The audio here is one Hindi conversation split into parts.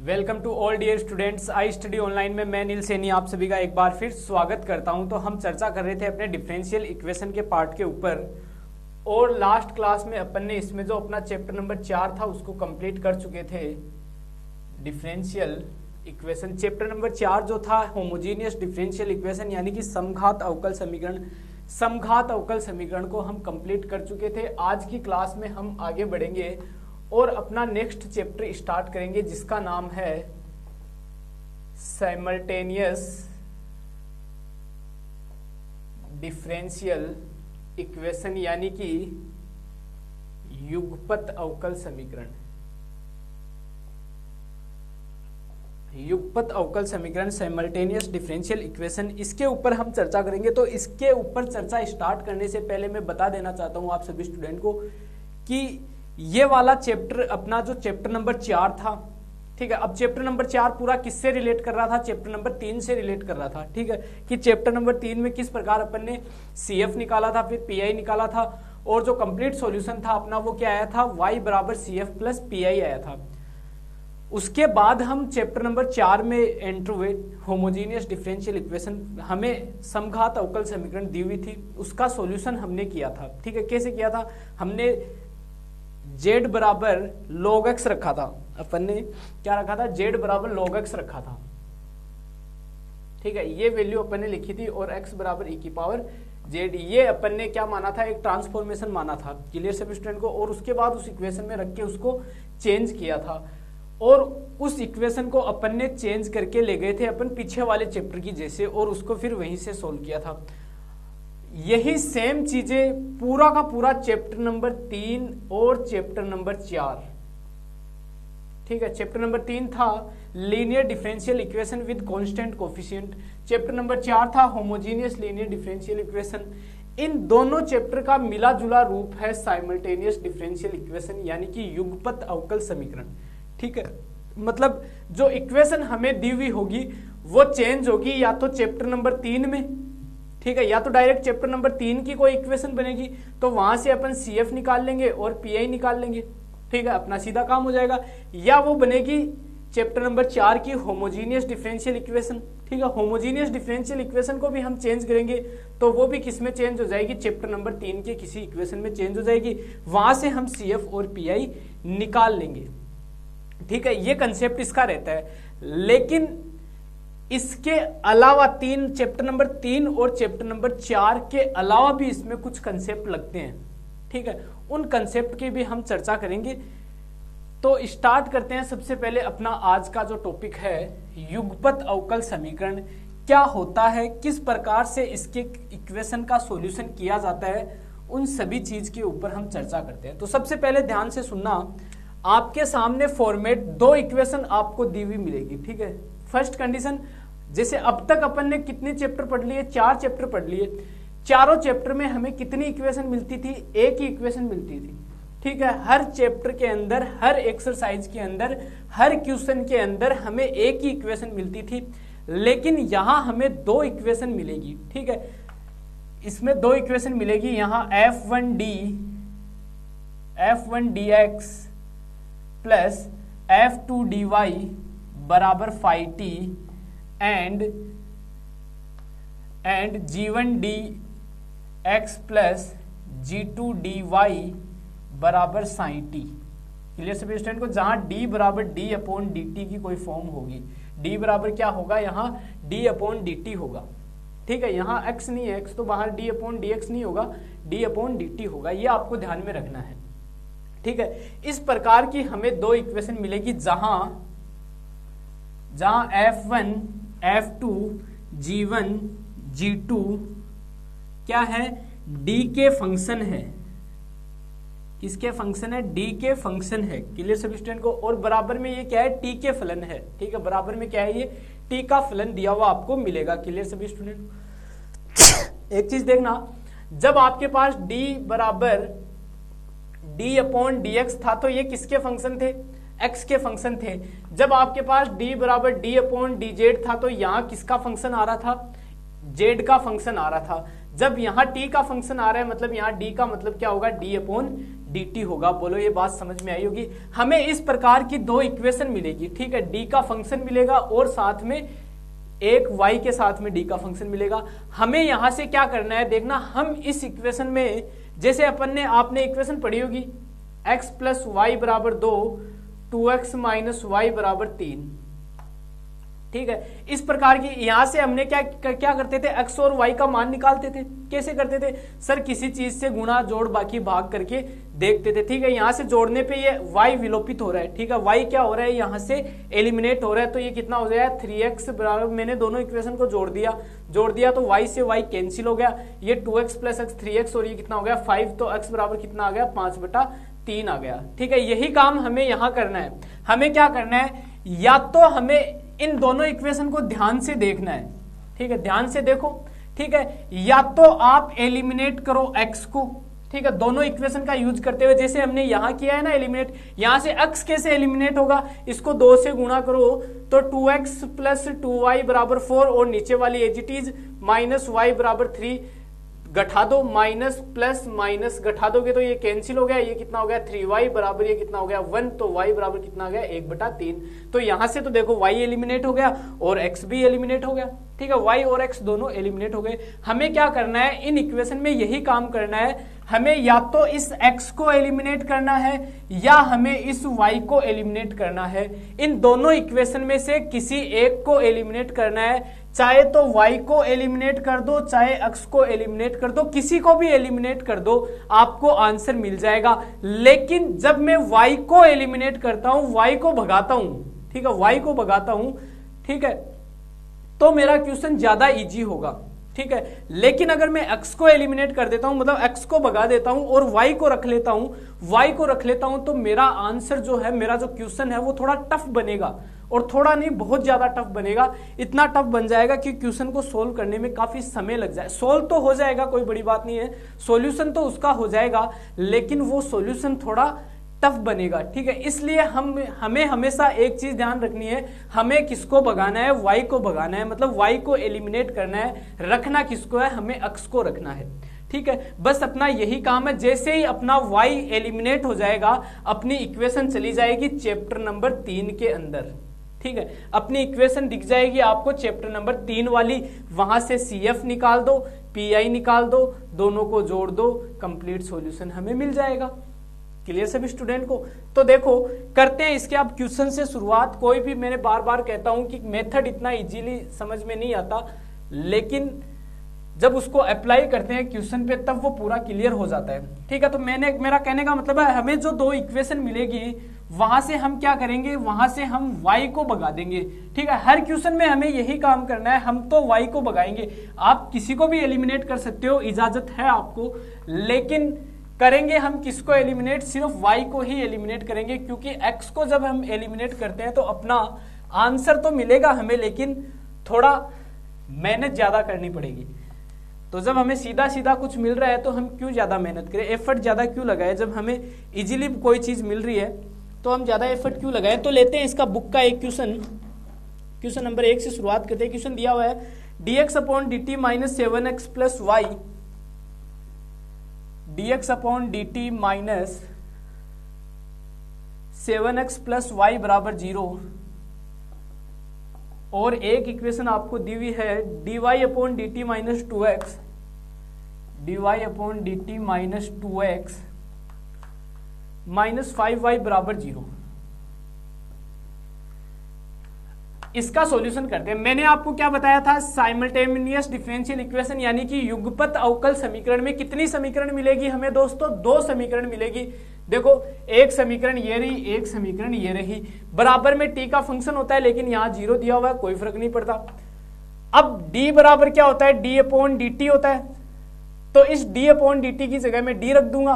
Welcome to all dear students. I study online में मैं नील सैनी आप सभी का एक बार फिर स्वागत करता हूं। तो हम चर्चा कर रहे थे अपने डिफरेंशियल इक्वेशन के पार्ट के ऊपर, और लास्ट क्लास में अपन ने इसमें जो अपना चैप्टर नंबर 4 था उसको कंप्लीट कर चुके थे। डिफरेंशियल इक्वेशन चैप्टर नंबर 4 जो था होमोजीनियस डिफरेंशियल इक्वेशन यानी कि समघात अवकल समीकरण, समघात अवकल समीकरण को हम कंप्लीट कर चुके थे। आज की क्लास में हम आगे बढ़ेंगे और अपना नेक्स्ट चैप्टर स्टार्ट करेंगे जिसका नाम है साइमल्टेनियस डिफरेंशियल इक्वेशन यानी कि युगपत अवकल समीकरण। युगपत अवकल समीकरण साइमल्टेनियस डिफरेंशियल इक्वेशन, इसके ऊपर हम चर्चा करेंगे। तो इसके ऊपर चर्चा स्टार्ट करने से पहले मैं बता देना चाहता हूं आप सभी स्टूडेंट को कि ये वाला चैप्टर अपना जो चैप्टर नंबर 4 था, ठीक है। अब चैप्टर नंबर 4 पूरा किससे रिलेट कर रहा था? चैप्टर नंबर 3 से रिलेट कर रहा था, ठीक है। कि चैप्टर नंबर 3 में किस प्रकार अपन ने CF निकाला था, फिर PI निकाला था, और जो कंप्लीट सॉल्यूशन था अपना वो क्या आया था? Y बराबर CF प्लस PI आया था। उसके बाद हम चैप्टर नंबर 4 में एंटर हुए। होमोजीनियस डिफरेंशियल इक्वेशन, हमें समघात अवकल समीकरण दी हुई थी, उसका सॉल्यूशन हमने किया था, ठीक है। कैसे किया था? हमने z बराबर log x रखा था। अपन ने क्या रखा था? z बराबर log x रखा था, ठीक है। ये वैल्यू अपन ने लिखी थी, और x बराबर e की पावर z, ये अपन ने क्या माना था? एक ट्रांसफॉर्मेशन माना था, क्लियर सभी स्टूडेंट को। और उसके बाद उस इक्वेशन में रख के उसको चेंज किया था, और उस इक्वेशन को अपन ने चेंज करके ले गए थे अपन पीछे वाले चैप्टर की जैसे, और उसको फिर वहीं से सोल्व किया था। यही सेम चीजें पूरा का पूरा चैप्टर नंबर 3 और चैप्टर नंबर 4, ठीक है। चैप्टर नंबर 3 था linear differential equation with constant coefficient, chapter number 4 था होमोजीनियस लीनियर डिफरेंशियल इक्वेशन। इन दोनों चैप्टर का मिला जुला रूप है साइमल्टेनियस डिफरेंशियल इक्वेशन यानी कि युगपत अवकल समीकरण, ठीक है। मतलब जो इक्वेशन हमें दी हुई होगी वो चेंज होगी या तो चैप्टर नंबर 3 में, ठीक है, या तो डायरेक्ट चैप्टर नंबर 3 की कोई इक्वेशन बनेगी तो वहां से अपन CF निकाल लेंगे और PI निकाल लेंगे, ठीक है, अपना सीधा काम हो जाएगा। या वो बनेगी चैप्टर नंबर 4 की होमोजीनियस डिफरेंशियल इक्वेशन, ठीक है। होमोजीनियस डिफरेंशियल इक्वेशन को भी हम चेंज करेंगे तो वो भी किस में चेंज हो जाएगी? चैप्टर नंबर 3 के किसी इक्वेशन में चेंज हो जाएगी, वहां से हम CF और PI निकाल लेंगे, ठीक है। ये कंसेप्ट इसका रहता है। लेकिन इसके अलावा चैप्टर नंबर 3 और चैप्टर नंबर 4 के अलावा भी इसमें कुछ कंसेप्ट लगते हैं, ठीक है। उन कंसेप्ट की भी हम चर्चा करेंगे। तो स्टार्ट करते हैं। सबसे पहले अपना आज का जो टॉपिक है युगपत अवकल समीकरण क्या होता है, किस प्रकार से इसके इक्वेशन का सॉल्यूशन किया जाता है, उन सभी चीज के ऊपर हम चर्चा करते हैं। तो सबसे पहले ध्यान से सुनना, आपके सामने फॉर्मेट 2 इक्वेशन आपको दी हुई मिलेगी, ठीक है। फर्स्ट कंडीशन, जैसे अब तक अपन ने कितने चैप्टर पढ़ लिए? 4 चैप्टर पढ़ लिए। चारों चैप्टर में हमें कितनी इक्वेशन मिलती थी? एक ही इक्वेशन मिलती थी, ठीक है। हर चैप्टर के अंदर, हर एक्सरसाइज के अंदर, हर क्वेश्चन के अंदर हमें एक ही इक्वेशन मिलती थी। लेकिन यहां हमें 2 इक्वेशन मिलेगी, ठीक है। इसमें 2 इक्वेशन मिलेगी। यहां F1dx प्लस F2dy बराबर phi t and G1dx plus G2dy बराबर साइन टी। क्लियर सभी स्टूडेंट को? जहां d बराबर d अपॉन dt की कोई फॉर्म होगी, d बराबर क्या होगा? यहाँ d अपॉन dt होगा, ठीक है। यहाँ x नहीं है, x तो बाहर d अपॉन dx नहीं होगा, d अपॉन dt होगा। ये आपको ध्यान में रखना है, ठीक है। इस प्रकार की हमें 2 इक्वेशन मिलेगी जहां F1, F2, G1, G2 क्या है? D के फंक्शन है। किसके फंक्शन है? D के फंक्शन है। क्लियर सभी स्टूडेंट को? और बराबर में ये क्या है? T के फलन है, ठीक है। बराबर में क्या है? ये T का फलन दिया हुआ आपको मिलेगा। क्लियर सभी स्टूडेंट? एक चीज देखना, जब आपके पास D बराबर d अपॉन dx था तो ये किसके फंक्शन थे? x के फंक्शन थे। जब आपके पास d बराबर d अपॉन dz था तो यहाँ किसका फंक्शन आ रहा था? z का फंक्शन आ रहा था। जब यहाँ t का फंक्शन आ रहा है मतलब यहाँ d का मतलब क्या होगा? d अपॉन dt होगा। बोलो ये बात समझ में आई होगी। हमें इस प्रकार की दो इक्वेशन मिलेगी, ठीक है, d का फंक्शन मिलेगा और साथ में एक y के साथ में d का फंक्शन मिलेगा। हमें यहां से क्या करना है, देखना, हम इस इक्वेशन में जैसे आपने इक्वेशन पढ़ी होगी x प्लस वाई बराबर 2, 2x माइनस वाई बराबर 3, ठीक है। इस प्रकार की यहां से हमने क्या करते थे, x और y का मान निकालते थे। कैसे करते थे सर, किसी चीज से गुणा जोड़ बाकी भाग करके देखते थे, ठीक है। यहां से जोड़ने पे ये y विलोपित हो रहा है, ठीक है, y क्या हो रहा है, यहां से एलिमिनेट हो रहा है, तो ये कितना हो जाएगा 3x बराबर, मैंने दोनों इक्वेशन को जोड़ दिया तो y से y कैंसिल हो गया, ये 2x प्लस x 3x और ये कितना हो गया 5, तो x बराबर कितना आ गया 5/3 आ गया, ठीक है। यही काम हमें यहां करना है। हमें क्या करना है, या तो हमें इन दोनों इक्वेशन को ध्यान से देखना है, ठीक है, ध्यान से देखो, ठीक है, या तो आप एलिमिनेट करो x को, ठीक है, दोनों इक्वेशन का यूज करते हुए, जैसे हमने यहां किया है ना एलिमिनेट, यहां से x कैसे एलिमिनेट होगा, इसको 2 से गुणा करो तो 2x प्लस 2y बराबर 4 और नीचे वाली as it is minus y बराबर 3 घटा दो, माइनस प्लस माइनस घटा दोगे तो ये कैंसिल हो गया, ये कितना हो गया 3y बराबर ये कितना हो गया 1, तो y बराबर कितना आ गया 1/3। तो यहां से तो देखो y एलिमिनेट हो गया और x भी एलिमिनेट हो गया, ठीक है, y और x दोनों एलिमिनेट हो गए। हमें क्या करना है, इन इक्वेशन में यही काम करना है। हमें या तो इस x को एलिमिनेट करना है या हमें इस y को एलिमिनेट करना है। इन दोनों इक्वेशन में से किसी एक को एलिमिनेट करना है, चाहे तो y को एलिमिनेट कर दो, चाहे x को एलिमिनेट कर दो, किसी को भी एलिमिनेट कर दो, आपको आंसर मिल जाएगा। लेकिन जब मैं y को एलिमिनेट करता हूं, y को भगाता हूं, ठीक है, y को भगाता हूं, ठीक है, तो मेरा क्वेश्चन ज्यादा इजी होगा, ठीक है। लेकिन अगर मैं x को एलिमिनेट कर देता हूं, मतलब x को भगा देता हूं और y को रख लेता हूं, तो मेरा आंसर जो है, मेरा जो क्वेश्चन है वो थोड़ा टफ बनेगा, और थोड़ा नहीं बहुत ज्यादा टफ बनेगा। इतना टफ बन जाएगा कि क्वेश्चन को सोल्व करने में काफी समय लग जाए। सोल्व तो हो जाएगा, कोई बड़ी बात नहीं है, सॉल्यूशन तो उसका हो जाएगा, लेकिन वो सॉल्यूशन थोड़ा टफ बनेगा, ठीक है। इसलिए हमें हमेशा एक चीज ध्यान रखनी है, हमें किसको भगाना है, y को भगाना है, मतलब y को एलिमिनेट करना है। रखना किसको है, हमें x को रखना है, ठीक है। बस अपना यही काम है। जैसे ही अपना y एलिमिनेट हो जाएगा, अपनी इक्वेशन चली जाएगी चैप्टर नंबर 3 के अंदर, ठीक है। अपनी इक्वेशन दिख जाएगी आपको चैप्टर नंबर 3 वाली, वहां से CF निकाल दो, PI निकाल दो, दोनों को जोड़ दो, कंप्लीट सॉल्यूशन हमें मिल जाएगा। क्लियर सभी स्टूडेंट को? तो देखो करते हैं इसके अब क्वेश्चन से शुरुआत। कोई भी, मैंने बार बार कहता हूं कि मेथड इतना इजीली समझ में नहीं आता, लेकिन जब उसको अप्लाई करते हैं क्वेश्चन पे तब वो पूरा क्लियर हो जाता है, ठीक है। तो मेरा कहने का मतलब है, हमें जो दो इक्वेशन मिलेगी वहां से हम क्या करेंगे, वहां से हम y को भगा देंगे, ठीक है। हर क्वेश्चन में हमें यही काम करना है, हम तो y को भगाएंगे। आप किसी को भी एलिमिनेट कर सकते हो, इजाजत है आपको, लेकिन करेंगे हम किसको एलिमिनेट, सिर्फ y को ही एलिमिनेट करेंगे, क्योंकि x को जब हम एलिमिनेट करते हैं तो अपना आंसर तो मिलेगा हमें, लेकिन थोड़ा मेहनत ज्यादा करनी पड़ेगी। तो जब हमें सीधा सीधा कुछ मिल रहा है तो हम क्यों ज्यादा मेहनत करें, एफर्ट ज्यादा क्यों लगाए। जब हमें इजीली कोई चीज मिल रही है तो हम ज्यादा एफर्ट क्यों लगाएं। तो लेते हैं इसका बुक का एक क्वेश्चन नंबर 1 से शुरुआत करते हैं। क्वेश्चन दिया हुआ है dx upon dt minus 7x plus y, dx upon dt minus 7x plus y बराबर 0, और एक इक्वेशन आपको दी हुई है dy upon dt minus 2x, dy upon dt minus 2x minus 5y बराबर 0। इसका सॉल्यूशन करते हैं। मैंने आपको क्या बताया था, साइमल्टेनियस डिफरेंशियल इक्वेशन यानी कि युगपत अवकल समीकरण में कितनी समीकरण मिलेगी हमें दोस्तों, 2 समीकरण मिलेगी। देखो एक समीकरण ये रही, एक समीकरण ये रही, बराबर में t का फंक्शन होता है, लेकिन यहां 0 दिया हुआ है, कोई फर्क नहीं पड़ता। अब d बराबर क्या होता है, d अपॉन dt होता है, तो इस d अपॉन dt की जगह में d रख दूंगा,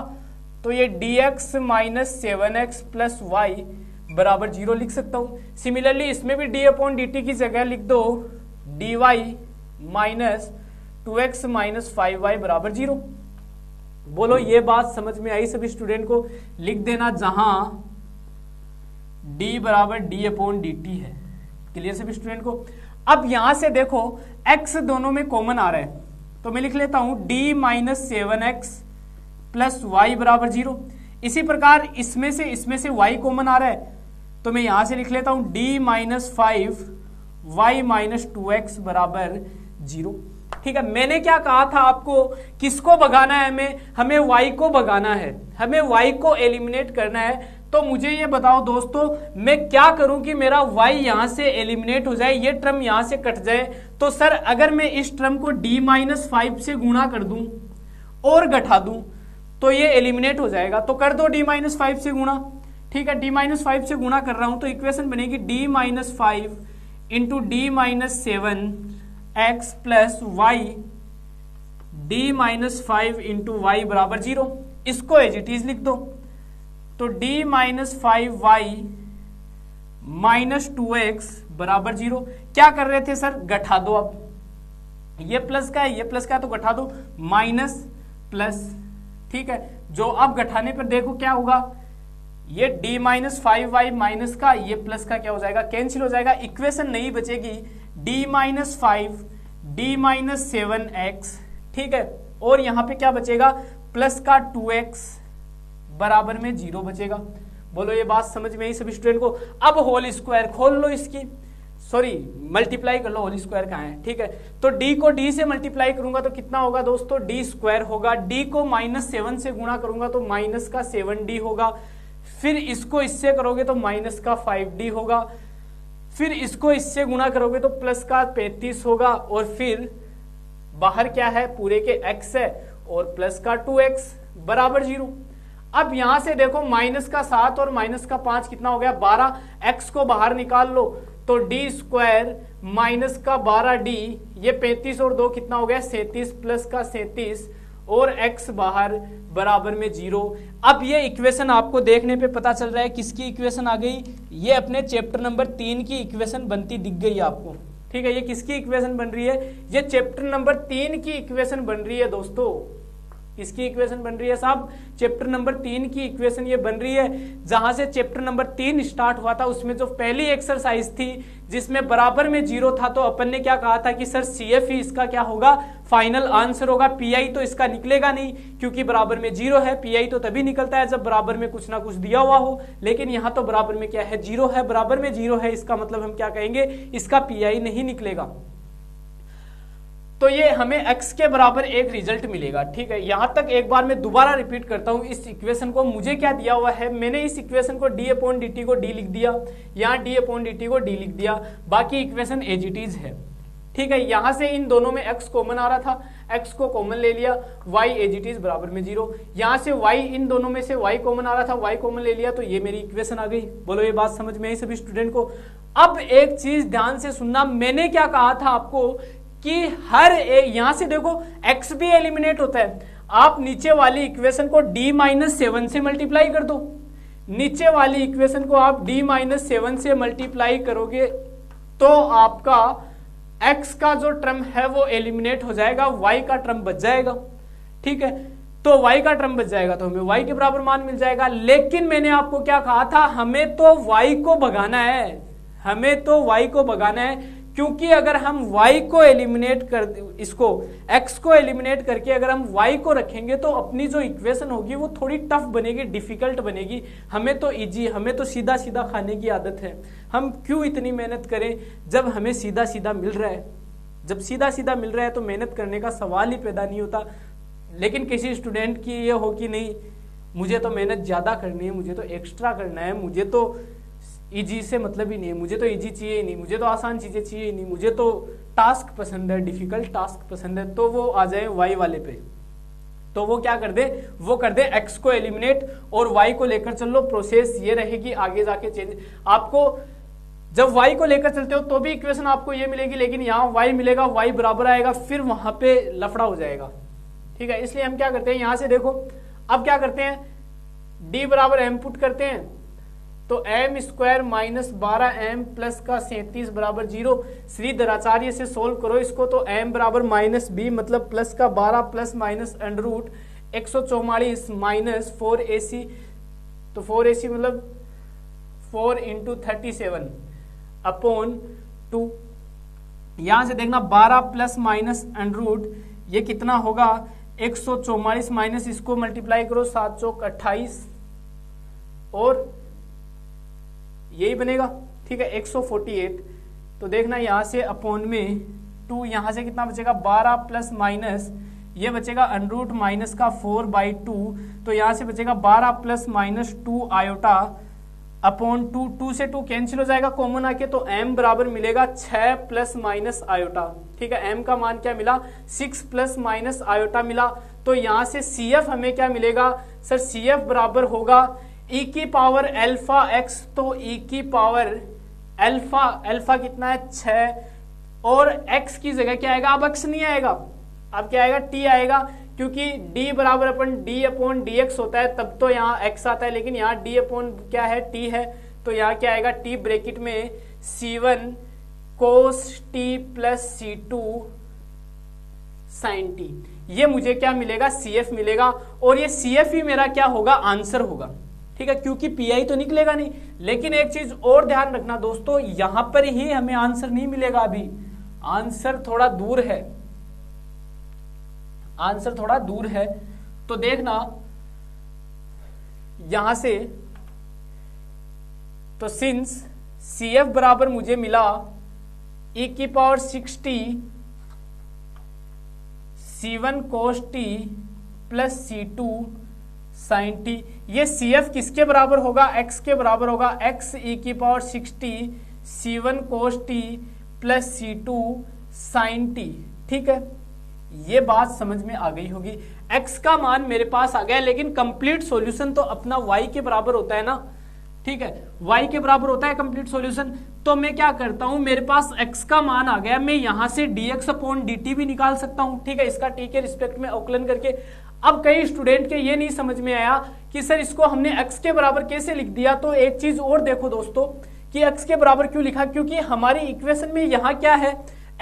तो ये dx minus 7x plus y बराबर 0 लिख सकता हूं। सिमिलरली इसमें भी d अपॉन dt की जगह लिख दो dy minus 2x minus 5y बराबर 0। बोलो ये बात समझ में आई सभी स्टूडेंट को? लिख देना जहां d बराबर d अपॉन dt है। क्लियर सभी स्टूडेंट को? अब यहां से देखो x दोनों में कॉमन आ रहा है, तो मैं लिख लेता हूं d minus 7x plus y बराबर 0। इसी प्रकार इसमें से y कॉमन आ रहा है, तो मैं यहां से लिख लेता हूं d minus 5 y minus 2x बराबर 0। ठीक है, मैंने क्या कहा था आपको, किसको भगाना है, हमें y को भगाना है, हमें y को एलिमिनेट करना है। तो मुझे ये बताओ दोस्तों, मैं क्या करूं कि मेरा y यहां से एलिमिनेट हो जाए, ये टर्म यहां से कट जाए। तो सर अगर मैं इस टर्म को d माइनस 5 से गुणा कर दूं और घटा दूं तो ये एलिमिनेट हो जाएगा। तो कर दो d माइनस 5 से गुणा। ठीक है, d माइनस 5 से गुणा कर रहा हूं तो इक्वेशन बनेगी d minus 5 into D minus 7 x plus y, d minus 5 into y बराबर 0। इसको एज इट इज लिख दो, तो d minus 5y minus 2x बराबर 0। क्या कर रहे थे सर, घटा दो। अब ये प्लस का है, ये प्लस का है, तो घटा दो, माइनस प्लस। ठीक है, जो अब घटाने पर देखो क्या होगा, ये d माइनस 5y माइनस का, ये प्लस का क्या हो जाएगा, कैंसिल हो जाएगा, इक्वेशन नहीं बचेगी। d minus 5 d minus 7x। ठीक है, और यहां पे क्या बचेगा, प्लस का 2x बराबर में 0 बचेगा। बोलो ये बात समझ में आई सभी स्टूडेंट को। अब होल स्क्वायर खोल लो इसकी, सॉरी मल्टीप्लाई कर लो, होल स्क्वायर कहाँ है। ठीक है, तो d को d से मल्टीप्लाई करूंगा तो कितना होगा दोस्तों, d स्क्वायर होगा। d को माइनस 7 से गुणा करूंगा तो माइनस का 7d होगा। फिर इसको इससे करोगे तो माइनस का 5d होगा। फिर इसको इससे गुणा करोगे तो प्लस का 35 होगा। और फिर बाहर क्या है, पूरे के x है, और प्लस का 2x बराबर 0। अब यहां से देखो माइनस का 7 और माइनस का 5 कितना हो गया, 12। x को बाहर निकाल लो तो d स्क्वायर माइनस का 12d, ये 35 और 2 कितना हो गया, 37, प्लस का 37 और x बाहर बराबर में 0। अब ये इक्वेशन आपको देखने पे पता चल रहा है किसकी इक्वेशन आ गई, ये अपने चैप्टर नंबर 3 की इक्वेशन बनती दिख गई आपको। ठीक है, ये किसकी इक्वेशन बन रही है, ये चैप्टर नंबर 3 की इक्वेशन बन रही है दोस्तों। किसकी इक्वेशन बन रही है साहब, चैप्टर नंबर 3 की इक्वेशन ये बन रही है। जहां से चैप्टर नंबर 3 स्टार्ट हुआ था उसमें जो पहली एक्सरसाइज थी जिसमें बराबर में 0 था, तो अपन ने क्या कहा था कि सर CF ही इसका क्या होगा, फाइनल आंसर होगा। PI तो इसका निकलेगा नहीं क्योंकि बराबर में 0 है। PI तो तभी निकलता है जब बराबर में कुछ ना कुछ दिया हुआ हो, लेकिन यहाँ तो बराबर में क्या है, 0 है, बराबर में 0 है, इसका मतलब हम क्या कहेंगे, इसका PI नहीं निकलेगा। तो ये हमें x के बराबर एक रिजल्ट मिलेगा। ठीक है, यहां तक एक बार मैं दोबारा रिपीट करता हूं इस इक्वेशन को। मुझे क्या दिया हुआ है, मैंने इस इक्वेशन को d अपॉन dt को d लिख दिया, यहाँ d अपॉन dt को d लिख दिया, बाकी इक्वेशन एज इट इज है। ठीक है, यहां से इन दोनों में x कॉमन आ रहा था, x को कॉमन ले लिया, y एज इट इज बराबर में 0। यहां से y, इन दोनों में से y कॉमन आ रहा था, y कॉमन ले लिया, तो ये मेरी इक्वेशन आ गई। बोलो ये बात समझ में आई सभी स्टूडेंट को। अब एक चीज ध्यान से सुनना, मैंने क्या कहा था आपको कि हर एक, यहां से देखो x भी एलिमिनेट होता है। आप नीचे वाली इक्वेशन को d माइनस 7 से मल्टीप्लाई कर दो, नीचे वाली इक्वेशन को आप d माइनस 7 से मल्टीप्लाई करोगे तो आपका x का जो टर्म है वो एलिमिनेट हो जाएगा, y का टर्म बच जाएगा। ठीक है, तो y का टर्म बच जाएगा तो हमें y के बराबर मान मिल जाएगा। लेकिन मैंने आपको क्या कहा था, हमें तो y को भगाना है, हमें तो y को भगाना है, क्योंकि अगर हम y को एलिमिनेट कर, इसको x को एलिमिनेट करके अगर हम y को रखेंगे तो अपनी जो इक्वेशन होगी वो थोड़ी टफ बनेगी, डिफिकल्ट बनेगी। हमें तो इजी, हमें तो सीधा सीधा खाने की आदत है, हम क्यों इतनी मेहनत करें जब हमें सीधा सीधा मिल रहा है। जब सीधा सीधा मिल रहा है तो मेहनत करने का सवाल ही पैदा नहीं होता। लेकिन किसी स्टूडेंट की ये हो कि नहीं, मुझे तो मेहनत ज्यादा करनी है, मुझे तो एक्स्ट्रा करना है, मुझे तो इजी से मतलब ही नहीं है, मुझे तो इजी चाहिए ही नहीं, मुझे तो आसान चीजें चाहिए ही नहीं, मुझे तो टास्क पसंद है, डिफिकल्ट टास्क पसंद है, तो वो आ जाए y वाले पे। तो वो क्या कर दे, वो कर दे x को एलिमिनेट और y को लेकर चल लो। प्रोसेस ये रहेगी आगे जाके चेंज। आपको जब y को लेकर चलते हो तो भी इक्वेशन आपको ये मिलेगी, लेकिन यहाँ y मिलेगा, y बराबर आएगा, फिर वहां पे लफड़ा हो जाएगा। ठीक है, इसलिए हम क्या करते हैं, यहां से देखो अब क्या करते हैं, d बराबर m पुट करते हैं, तो m square minus 12m plus का 37 बराबर 0। श्रीधराचार्य से सोल्व करो इसको, तो m बराबर माइनस b मतलब प्लस का 12 plus minus under root 144 minus 4ac, तो 4ac मतलब 4 इंटू 37 अपॉन 2। यहां से देखना 12 प्लस माइनस अंडर रूट ये कितना होगा, 144 माइनस इसको मल्टीप्लाई करो 7 चौक 28 और यही बनेगा, ठीक है 148। तो देखना यहाँ से अपॉन में 2, यहाँ से कितना बचेगा 12 प्लस माइनस ये बचेगा अंडरूट माइनस का 4/2, तो यहाँ से बचेगा 12 प्लस माइनस 2 आयोटा अपॉन 2, 2 से 2 कैंसिल हो जाएगा कॉमन आके, तो m बराबर मिलेगा 6 प्लस माइनस आयोटा, ठीक है। m का मान क्या मिला 6 प्लस माइनस आयोटा मिला। तो यहाँ से CF हमें क्या मिलेगा सर, CF बराबर होगा e की पावर अल्फा x, तो e की पावर अल्फा कितना है 6, और x की जगह क्या आएगा, अब x नहीं आएगा, अब क्या आएगा t आएगा, क्योंकि d बराबर अपन d अपॉन dx होता है तब तो यहाँ x आता है, लेकिन यहाँ d अपॉन क्या है t है, तो यहाँ क्या आएगा t ब्रैकेट में c1 cos t plus c2 sin t, ये मुझे क्या मिलेगा CF मिलेगा, और ये CF ही मेरा क्या होगा आंसर होगा, ठीक है, क्योंकि PI तो निकलेगा नहीं। लेकिन एक चीज और ध्यान रखना दोस्तों, यहां पर ही हमें आंसर नहीं मिलेगा, अभी आंसर थोड़ा दूर है, आंसर थोड़ा दूर है। तो देखना यहां से, तो सिंस CF बराबर मुझे मिला e की power 60 c1 cos t plus c2 sin t, ये CF किसके बराबर होगा, x के बराबर होगा, x e की power 60 c1 cos t plus c2 sin t, ठीक है। ये बात समझ में आ गई होगी। x का मान मेरे पास आ गया, लेकिन कंप्लीट सॉल्यूशन तो अपना y के बराबर होता है ना, ठीक है, y के बराबर होता है कंप्लीट सॉल्यूशन। तो मैं क्या करता हूं, मेरे पास x का मान आ गया, मैं यहां से dx अपॉन dt भी निकाल सकता हूं, ठीक है, इसका t के रिस्पेक्ट में अवकलन करके। अब कई स्टूडेंट के ये नहीं समझ में आया कि सर इसको हमने x के बराबर कैसे लिख दिया। तो एक चीज और देखो दोस्तों कि x के बराबर क्यों लिखा, क्योंकि हमारी इक्वेशन में यहाँ क्या है,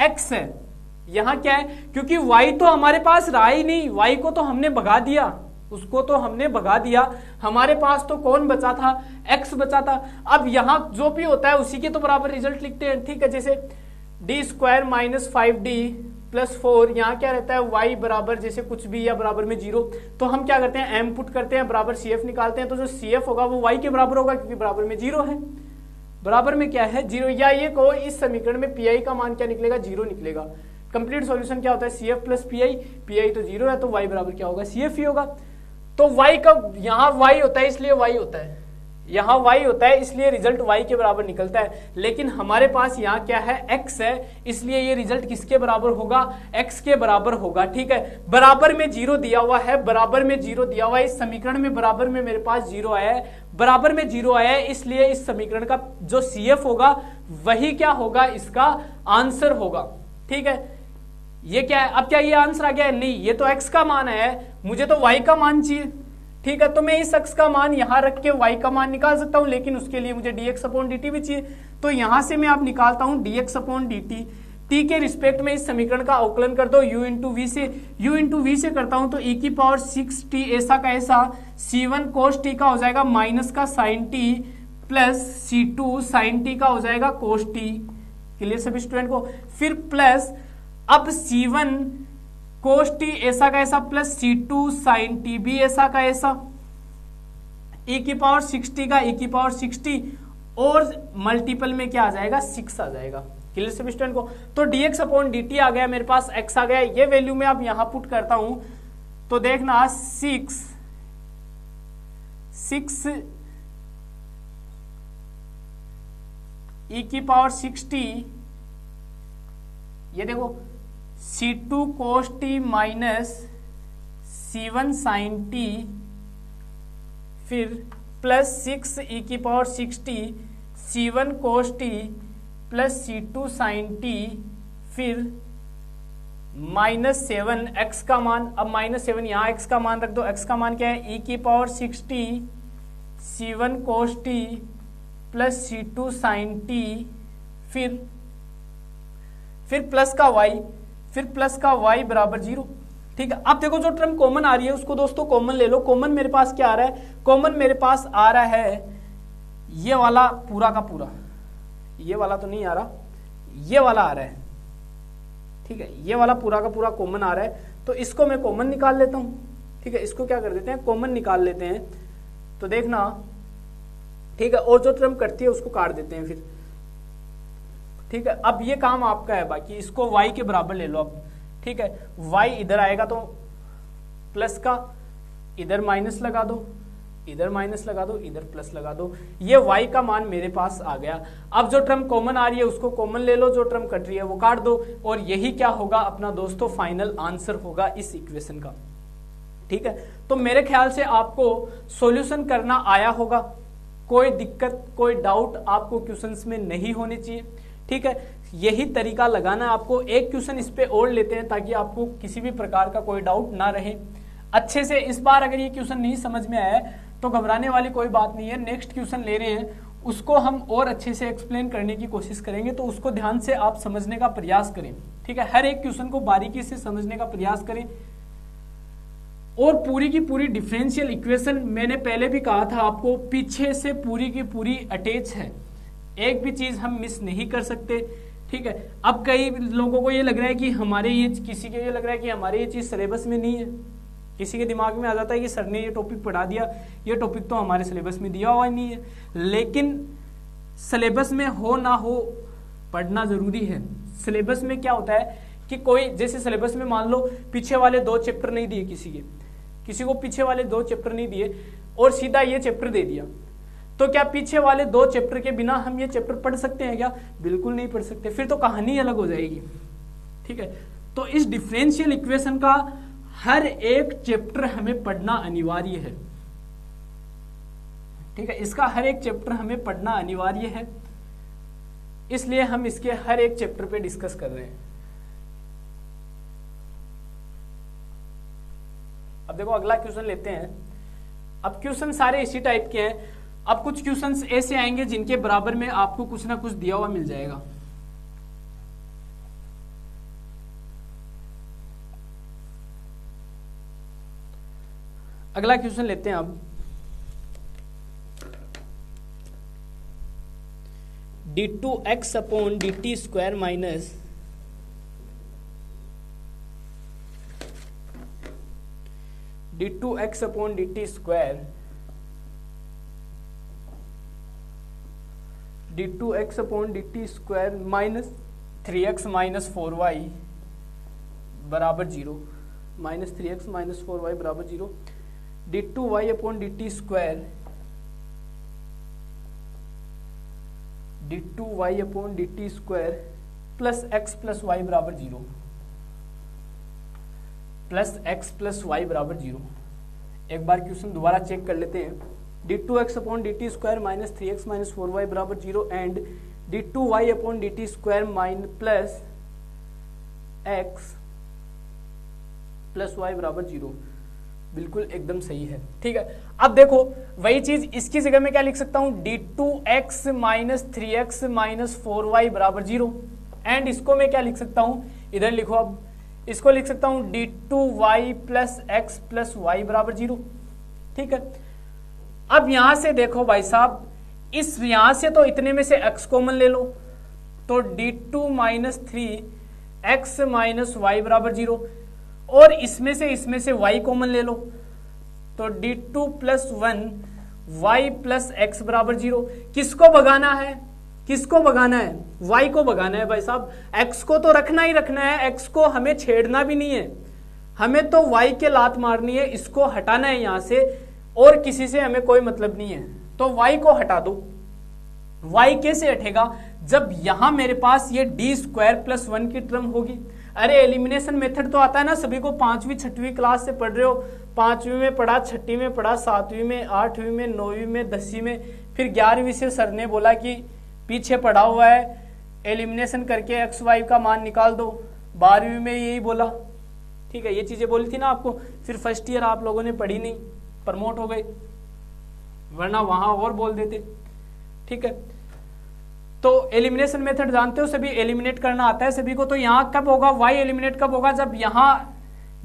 x है, यहाँ क्या है, क्योंकि y तो हमारे पास रहा ही नहीं, y को तो हमने भगा दिया, उसको तो हमने भगा दिया, हमारे पास तो कौन बचा था, x बचा था। अब यहाँ जो भी होता है उसी के तो बराबर रिजल्ट लिखते हैं, ठीक है, जैसे d square minus 5d plus 4, यहाँ क्या रहता है y बराबर जैसे कुछ भी या बराबर में 0, तो हम क्या करते हैं m पुट करते हैं, बराबर CF निकालते हैं, तो जो CF होगा वो y के बराबर होगा, क्योंकि बराबर में 0 है, बराबर में क्या है 0, या ये कहो इस समीकरण में PI का मान क्या निकलेगा 0 निकलेगा। कंप्लीट सॉल्यूशन क्या होता है CF प्लस PI तो 0 है, तो y बराबर क्या होगा CF ही होगा। तो y का यहाँ y होता है इसलिए y होता है, यहाँ y होता है इसलिए रिजल्ट y के बराबर निकलता है, लेकिन हमारे पास यहाँ क्या है x है, इसलिए ये रिजल्ट किसके बराबर होगा, x के बराबर होगा, ठीक है। बराबर में 0 दिया हुआ है, बराबर में 0 दिया हुआ है, इस समीकरण में बराबर में मेरे पास 0 आया है, बराबर में 0 आया है, इसलिए इस समीकरण का जो CF होगा वही क्या होगा, इसका आंसर होगा, ठीक है। ये क्या है, अब क्या ये आंसर आ गया है, नहीं, ये तो x का मान है, मुझे तो y का मान चाहिए, ठीक है। तो मैं इस x का मान यहां रख के y का मान निकाल सकता हूं, लेकिन उसके लिए मुझे dx अपॉन dt भी चाहिए, तो यहां से मैं आप निकालता हूं dx अपॉन dt, t के रिस्पेक्ट में इस समीकरण का अवकलन कर दो u इंटू v से करता हूं, तो e की पावर 6t ऐसा का ऐसा c1 cos t का हो जाएगा माइनस का sin t plus c2 sin t का हो जाएगा cos t, क्लियर सभी स्टूडेंट को। फिर प्लस अब c1 cos t ऐसा का ऐसा प्लस c2 sin t भी ऐसा का ऐसा, e की पावर 60 का e की पावर 60 और मल्टीपल में क्या आ जाएगा 6 आ जाएगा, क्लियर सभी स्टूडेंट को। तो dx अपॉन dt आ गया, मेरे पास x आ गया, ये वैल्यू मैं अब यहां पुट करता हूं, तो देखना 6 e की पावर 60, ये देखो c2 cos t minus c1 sin t, फिर प्लस 6 e की power 60 c1 cos t plus c2 sin t, फिर -7 x का मान, अब -7 यहाँ x का मान रख दो, x का मान क्या है e की power 60 c1 cos t plus c2 sin t, फिर प्लस का y, फिर प्लस का y बराबर 0, ठीक है। अब देखो जो टर्म कॉमन आ रही है उसको दोस्तों कॉमन ले लो। कॉमन मेरे पास क्या आ रहा है, कॉमन मेरे पास आ रहा है ये वाला पूरा का पूरा, ये वाला तो नहीं आ रहा, ये वाला आ रहा है, ठीक है, ये वाला पूरा का पूरा कॉमन आ रहा है, तो इसको मैं कॉमन निकाल लेता हूं, ठीक है। इसको क्या कर देते हैं, कॉमन निकाल लेते हैं। तो देखना ठीक है, और जो टर्म कटती है उसको काट देते हैं फिर। ठीक है, अब ये काम आपका है, बाकी इसको y के बराबर ले लो अब। ठीक है, y इधर आएगा तो प्लस का, इधर माइनस लगा दो, इधर माइनस लगा दो, इधर प्लस लगा दो, ये y का मान मेरे पास आ गया। अब जो टर्म कॉमन आ रही है उसको कॉमन ले लो, जो टर्म कट रही है वो काट दो, और यही क्या होगा अपना दोस्तों फाइनल आंसर होगा इस इक्वेशन का। ठीक है, तो मेरे ख्याल से आपको सॉल्यूशन करना आया होगा, कोई दिक्कत कोई डाउट आपको क्वेश्चंस में नहीं होने चाहिए। ठीक है, यही तरीका लगाना है आपको। एक क्वेश्चन इस पे और लेते हैं ताकि आपको किसी भी प्रकार का कोई डाउट ना रहे अच्छे से। इस बार अगर ये क्वेश्चन नहीं समझ में आया तो घबराने वाली कोई बात नहीं है, नेक्स्ट क्वेश्चन ले रहे हैं उसको हम और अच्छे से एक्सप्लेन करने की कोशिश करेंगे, तो उसको ध्यान से आप समझने का प्रयास करें। ठीक है, हर एक क्वेश्चन को बारीकी से समझने का प्रयास करें, और पूरी की पूरी डिफरेंशियल इक्वेशन मैंने पहले भी कहा था आपको, पीछे से पूरी की पूरी अटैच है, एक भी चीज हम मिस नहीं कर सकते। ठीक है, अब कई लोगों को ये लग रहा है कि हमारे ये, किसी को ये लग रहा है कि हमारे ये चीज सिलेबस में नहीं है, किसी के दिमाग में आ जाता है कि सर ने ये टॉपिक पढ़ा दिया, ये टॉपिक तो हमारे सिलेबस में दिया हुआ नहीं है। लेकिन सिलेबस में हो ना हो पढ़ना जरूरी है। सिलेबस में क्या होता है कि कोई, जैसे सिलेबस में मान लो पीछे वाले 2 चैप्टर नहीं दिए, किसी को पीछे वाले 2 चैप्टर नहीं दिए और सीधा ये चैप्टर दे दिया, तो क्या पीछे वाले 2 चैप्टर के बिना हम ये चैप्टर पढ़ सकते हैं क्या? बिल्कुल नहीं पढ़ सकते, फिर तो कहानी अलग हो जाएगी। ठीक है, तो इस डिफरेंशियल इक्वेशन का हर एक चैप्टर हमें पढ़ना अनिवार्य है। ठीक है, इसका हर एक चैप्टर हमें पढ़ना अनिवार्य है, इसलिए हम इसके हर एक चैप्टर पे डिस्कस कर रहे हैं। अब देखो अगला क्वेश्चन लेते हैं। अब क्वेश्चन सारे इसी टाइप के हैं। अब कुछ क्वेश्चंस ऐसे आएंगे जिनके बराबर में आपको कुछ ना कुछ दिया हुआ मिल जाएगा। अगला क्वेश्चन लेते हैं अब। d2x upon dt square minus d2x upon dt square d2x upon dt square minus 3x minus 4y बराबर 0, माइनस 3x माइनस 4y बराबर 0, d2y upon dt square d2y upon dt square plus x plus y बराबर 0, प्लस x प्लस वाई बराबर 0। एक बार क्वेश्चन दोबारा चेक कर लेते हैं। d2x upon dt square minus 3x minus 4y बराबर 0 and d2y upon dt square plus x plus y बराबर 0, बिल्कुल एकदम सही है। ठीक है, अब देखो वही चीज इसकी जगह में क्या लिख सकता हूं, d2x minus 3x minus 4y बराबर 0 एंड इसको मैं क्या लिख सकता हूं, इधर लिखो, अब इसको लिख सकता हूं d2y plus x plus y बराबर 0। ठीक है, अब यहां से देखो भाई साहब, इस यहां से तो इतने में से x कॉमन ले लो, तो d2 minus 3x minus Y बराबर 0, और इसमें से y कॉमन ले लो, तो d2 plus 1 y plus x बराबर 0। किसको भगाना है, किसको भगाना है? y को भगाना है भाई साहब। x को तो रखना ही रखना है, x को हमें छेड़ना भी नहीं है, हमें तो y के लात मारनी है, इसको हटाना है यहां से, और किसी से हमें कोई मतलब नहीं है, तो y को हटा दो। y कैसे हटेगा, जब यहां मेरे पास ये d स्क्वायर प्लस 1 की टर्म होगी। अरे एलिमिनेशन मेथड तो आता है ना, सभी को 5वीं 6वीं क्लास से पढ़ रहे हो, 5वीं में पढ़ा, 6वीं में पढ़ा, 7वीं में, 8वीं में, 9वीं में, 10वीं में, फिर 11वीं से सर ने बोला कि पीछे पढ़ा हुआ है, एलिमिनेशन करके एक्स वाई का मान निकाल दो, 12वीं में यही बोला। ठीक है, ये चीजें बोली थी ना आपको, फिर फर्स्ट ईयर आप लोगों ने पढ़ी नहीं, प्रमोट हो गए, वरना वहां और बोल देते। ठीक है, तो एलिमिनेशन मेथड जानते हो सभी, एलिमिनेट करना आता है सभी को। तो यहाँ कब होगा y एलिमिनेट, कब होगा, जब यहाँ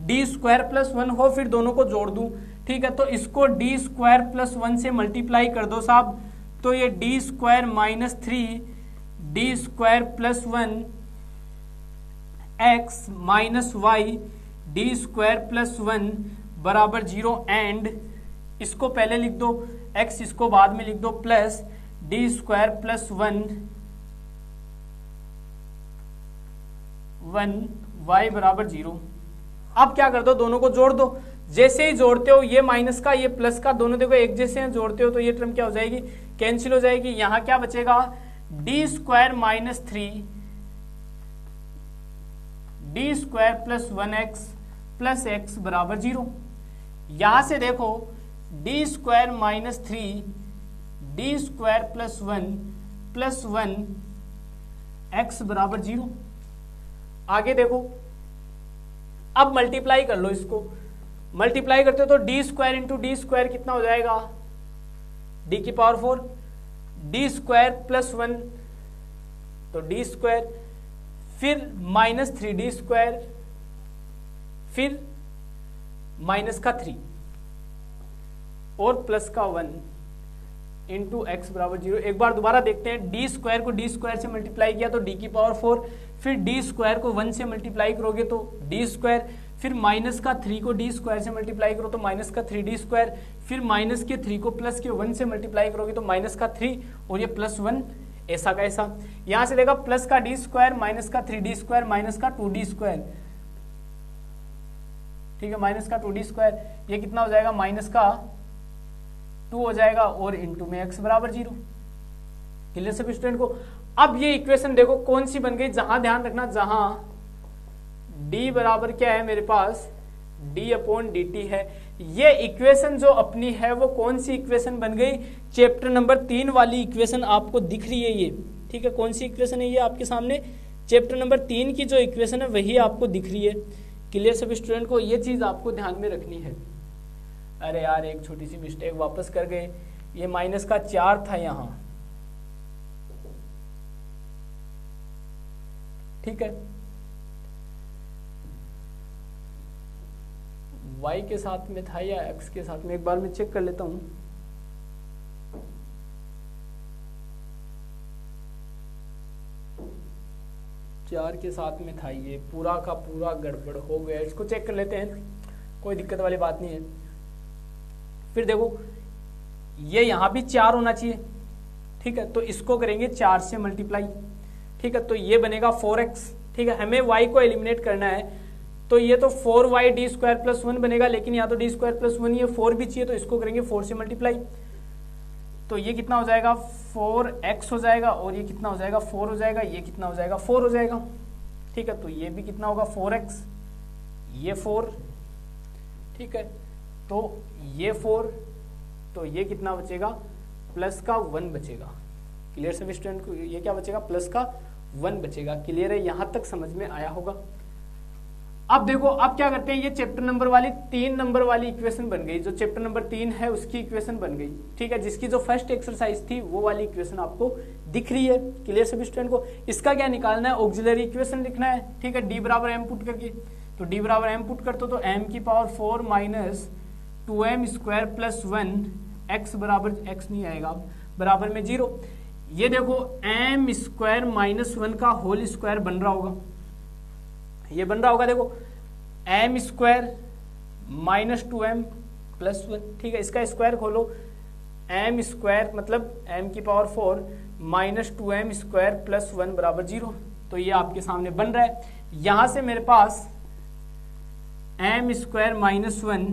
d स्क्वायर प्लस 1 हो, फिर दोनों को जोड़ दूं। ठीक है, तो इसको d स्क्वायर प्लस 1 से मल्टीप्लाई कर दो साहब, तो ये d square minus 3 d square plus 1 x minus y d square plus 1 बराबर 0 एंड इसको पहले लिख दो, x इसको बाद में लिख दो, plus D square plus 1 y बराबर 0। अब क्या कर दो, दोनों को जोड़ दो। जैसे ही जोड़ते हो ये माइनस का ये प्लस का, दोनों देखो एक जैसे हैं, जोड़ते हो तो ये टर्म क्या हो जाएगी, कैंसिल हो जाएगी। यहां क्या बचेगा, D square minus 3 D square plus 1x plus x बराबर 0। यहां से देखो D square minus 3 D square plus 1 x बराबर 0। आगे देखो, अब मल्टीप्लाई कर लो इसको, मल्टीप्लाई करते हो तो D square into D square कितना हो जाएगा, डी की पावर 4 डी स्क्वायर प्लस 1 तो डी स्क्वायर, फिर माइनस 3 डी स्क्वायर, फिर माइनस का 3 और प्लस का 1 इंटू एक्स बराबर 0। एक बार दोबारा देखते हैं, डी स्क्वायर को डी स्क्वायर से मल्टीप्लाई किया तो डी की पावर 4, फिर डी स्क्वायर को 1 से मल्टीप्लाई करोगे तो डी स्क्वायर, फिर माइनस का 3 को डी स्क्वायर से मल्टीप्लाई करो तो माइनस का 3 डी स्क्वायर, फिर माइनस के 3 को प्लस के 1 से मल्टीप्लाई करोगे तो माइनस का 3 और ये प्लस 1, ऐसा का ऐसा। यहां से देखा प्लस का डी स्क्वायर माइनस का 3 डी स्क्वायर माइनस का 2 डी स्क्वायर, ठीक है, माइनस का 2 डी स्क्वायर, ये कितना हो जाएगा, माइनस का 2 हो जाएगा और इंटू में x बराबर 0। क्लियर सभी स्टूडेंट को। अब ये इक्वेशन देखो कौन सी बन गई, जहां ध्यान रखना, जहां d बराबर क्या है मेरे पास, d अपॉन dt है। ये इक्वेशन जो अपनी है वो कौन सी इक्वेशन बन गई, चैप्टर नंबर 3 वाली इक्वेशन आपको दिख रही है ये, ठीक है। कौन सी इक्वेशन है ये आपके सामने, चैप्टर नंबर 3 की जो इक्वेशन है वही आपको दिख रही है। क्लियर सभी स्टूडेंट को, ये चीज आपको ध्यान में रखनी है। अरे यार एक छोटी सी मिस्टेक वापस कर गए, ये माइनस का 4 था यहां, ठीक है, y के साथ में था या x के साथ में, एक बार मैं चेक कर लेता हूं। चार के साथ में था, ये पूरा का पूरा गड़बड़ हो गया, इसको चेक कर लेते हैं, कोई दिक्कत वाली बात नहीं है। फिर देखो ये यहां भी 4 होना चाहिए, ठीक है, तो इसको करेंगे 4 से मल्टीप्लाई, ठीक है, तो ये बनेगा 4x, ठीक है। हमें y को एलिमिनेट करना है तो ये तो 4y डी स्क्वायर प्लस 1 बनेगा, लेकिन यहाँ तो डी स्क्वायर प्लस 1 ये 4 भी चाहिए, तो इसको करेंगे 4 से मल्टीप्लाई, तो ये कितना हो जाएगा 4x हो जाएगा, और ये कितना हो जाएगा 4 हो जाएगा, ये कितना हो जाएगा 4 हो जाएगा, ठीक है, तो ये भी कितना होगा 4x, ये 4, ठीक है, तो ये 4, तो ये कितना बचेगा प्लस का 1 बचेगा। क्लियर सभी स्टूडेंट को, ये क्या बचेगा प्लस का 1 बचेगा। क्लियर है, यहां तक समझ में आया होगा। अब देखो अब क्या करते हैं, ये चैप्टर नंबर वाली 3 नंबर वाली इक्वेशन बन गई, जो चैप्टर नंबर 3 है उसकी इक्वेशन बन गई, ठीक है, जिसकी जो फर्स्ट एक्सरसाइज थी वो वाली इक्वेशन आपको दिख रही है। क्लियर सभी स्टूडेंट को। इसका क्या निकालना है, ऑक्सिलरी इक्वेशन लिखना है, ठीक है, डी बराबर m पुट करके, तो डी बराबर m पुट करते तो m की power 4 minus 2m square plus 1 x बराबर x नहीं आएगा बराबर में 0। ये देखो m स्क्वायर माइनस 1 का होल स्क्वायर बन रहा होगा, ये बन रहा होगा, देखो m square minus 2m plus 1, ठीक है, इसका स्क्वायर खोलो, m स्क्वायर मतलब m की power 4 minus 2m square plus 1 बराबर 0, तो ये आपके सामने बन रहा है। यहां से मेरे पास m square minus 1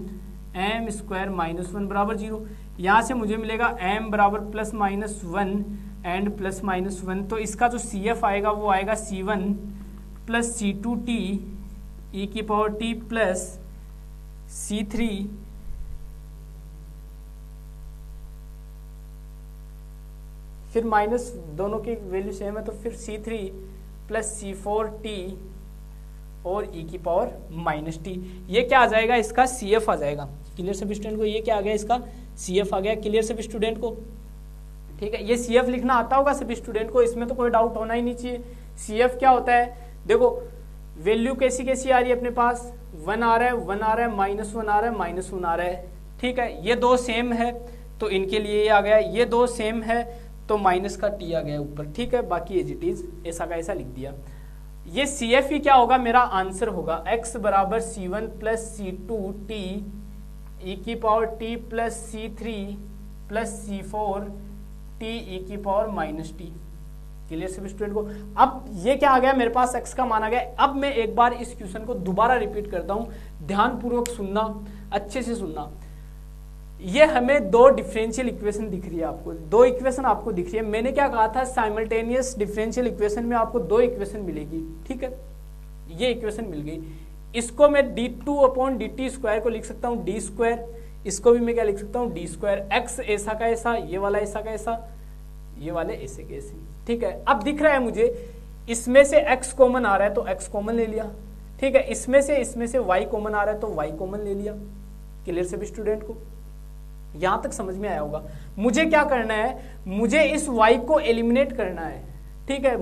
m square minus 1 बराबर 0, यहां से मुझे मिलेगा m बराबर plus minus 1 and plus minus 1, तो इसका जो CF आएगा वो आएगा C1 प्लस C2t e की पावर t प्लस C3 फिर माइनस, दोनों की वैल्यू सेम है तो फिर C3 प्लस C4t और e की पावर माइनस t, ये क्या आ जाएगा इसका CF आ जाएगा। क्लियर सभी स्टूडेंट को, ये क्या आ गया इसका CF आ गया। क्लियर सभी स्टूडेंट को, ठीक है, ये CF लिखना आता होगा सभी स्टूडेंट को, इसमें तो कोई डाउट होना ही नहीं चाहिए। CF क्या होता है, देखो वैल्यू कैसी कैसी आ रही है अपने पास, 1 आ रहा है, 1 आ रहा है, माइनस 1 आ रहा है, माइनस 1 आ रहा है, ठीक है, ये दो सेम है तो इनके लिए ये आ गया, ये दो सेम है तो माइनस का t आ गया ऊपर, ठीक है, बाकी एज इट इज ऐसा का ऐसा लिख दिया। ये CF ही क्या होगा, मेरा आंसर होगा x बराबर C1 प्लस C2t ई की power T plus C3 plus C4 T E की पावर माइनस टी। क्लियर सभी स्टूडेंट को? अब ये क्या आ गया, मेरे पास x का मान आ गया। अब मैं एक बार इस क्वेश्चन को दोबारा रिपीट करता हूं, ध्यानपूर्वक सुनना, अच्छे से सुनना। ये हमें दो डिफरेंशियल इक्वेशन दिख रही है, आपको दो इक्वेशन आपको दिख रही है। मैंने क्या कहा था, साइमल्टेनियस डिफरेंशियल इक्वेशन में आपको दो इक्वेशन मिलेगी, ठीक है। ये इक्वेशन मिल गई, इसको मैं d2/dt² को लिख सकता हूँ d², इसको भी मैं क्या लिख सकता हूँ d²। x ऐसा का ऐसा, ये वाला ऐसा का ऐसा, ये वाले ऐसे के ऐसे, ठीक है। अब दिख रहा है मुझे इसमें से x कॉमन आ रहा है तो x कॉमन ले लिया, ठीक है। इसमें से y कॉमन आ रहा है तो y कॉमन ले लिया। क्लियर सभी स्टूडेंट को? यहां तक समझ में आया होगा। मुझे क्या करना है, मुझे इस y को एलिमिनेट करना है, ठीक है।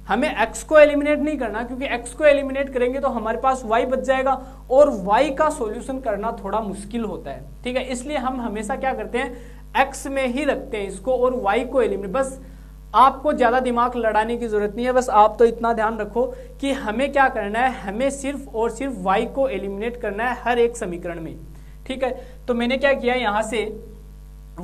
हमें x को एलिमिनेट नहीं करना, क्योंकि x को एलिमिनेट करेंगे तो हमारे पास y बच जाएगा और y का सॉल्यूशन करना थोड़ा मुश्किल होता है, ठीक है। इसलिए हम हमेशा क्या करते हैं, x में ही रखते हैं इसको और y को एलिमिनेट। बस आपको ज्यादा दिमाग लड़ाने की जरूरत नहीं है, बस आप तो इतना ध्यान रखो कि हमें क्या करना है, हमें सिर्फ और सिर्फ y को एलिमिनेट करना है हर एक समीकरण में, ठीक है। तो मैंने क्या किया, यहां से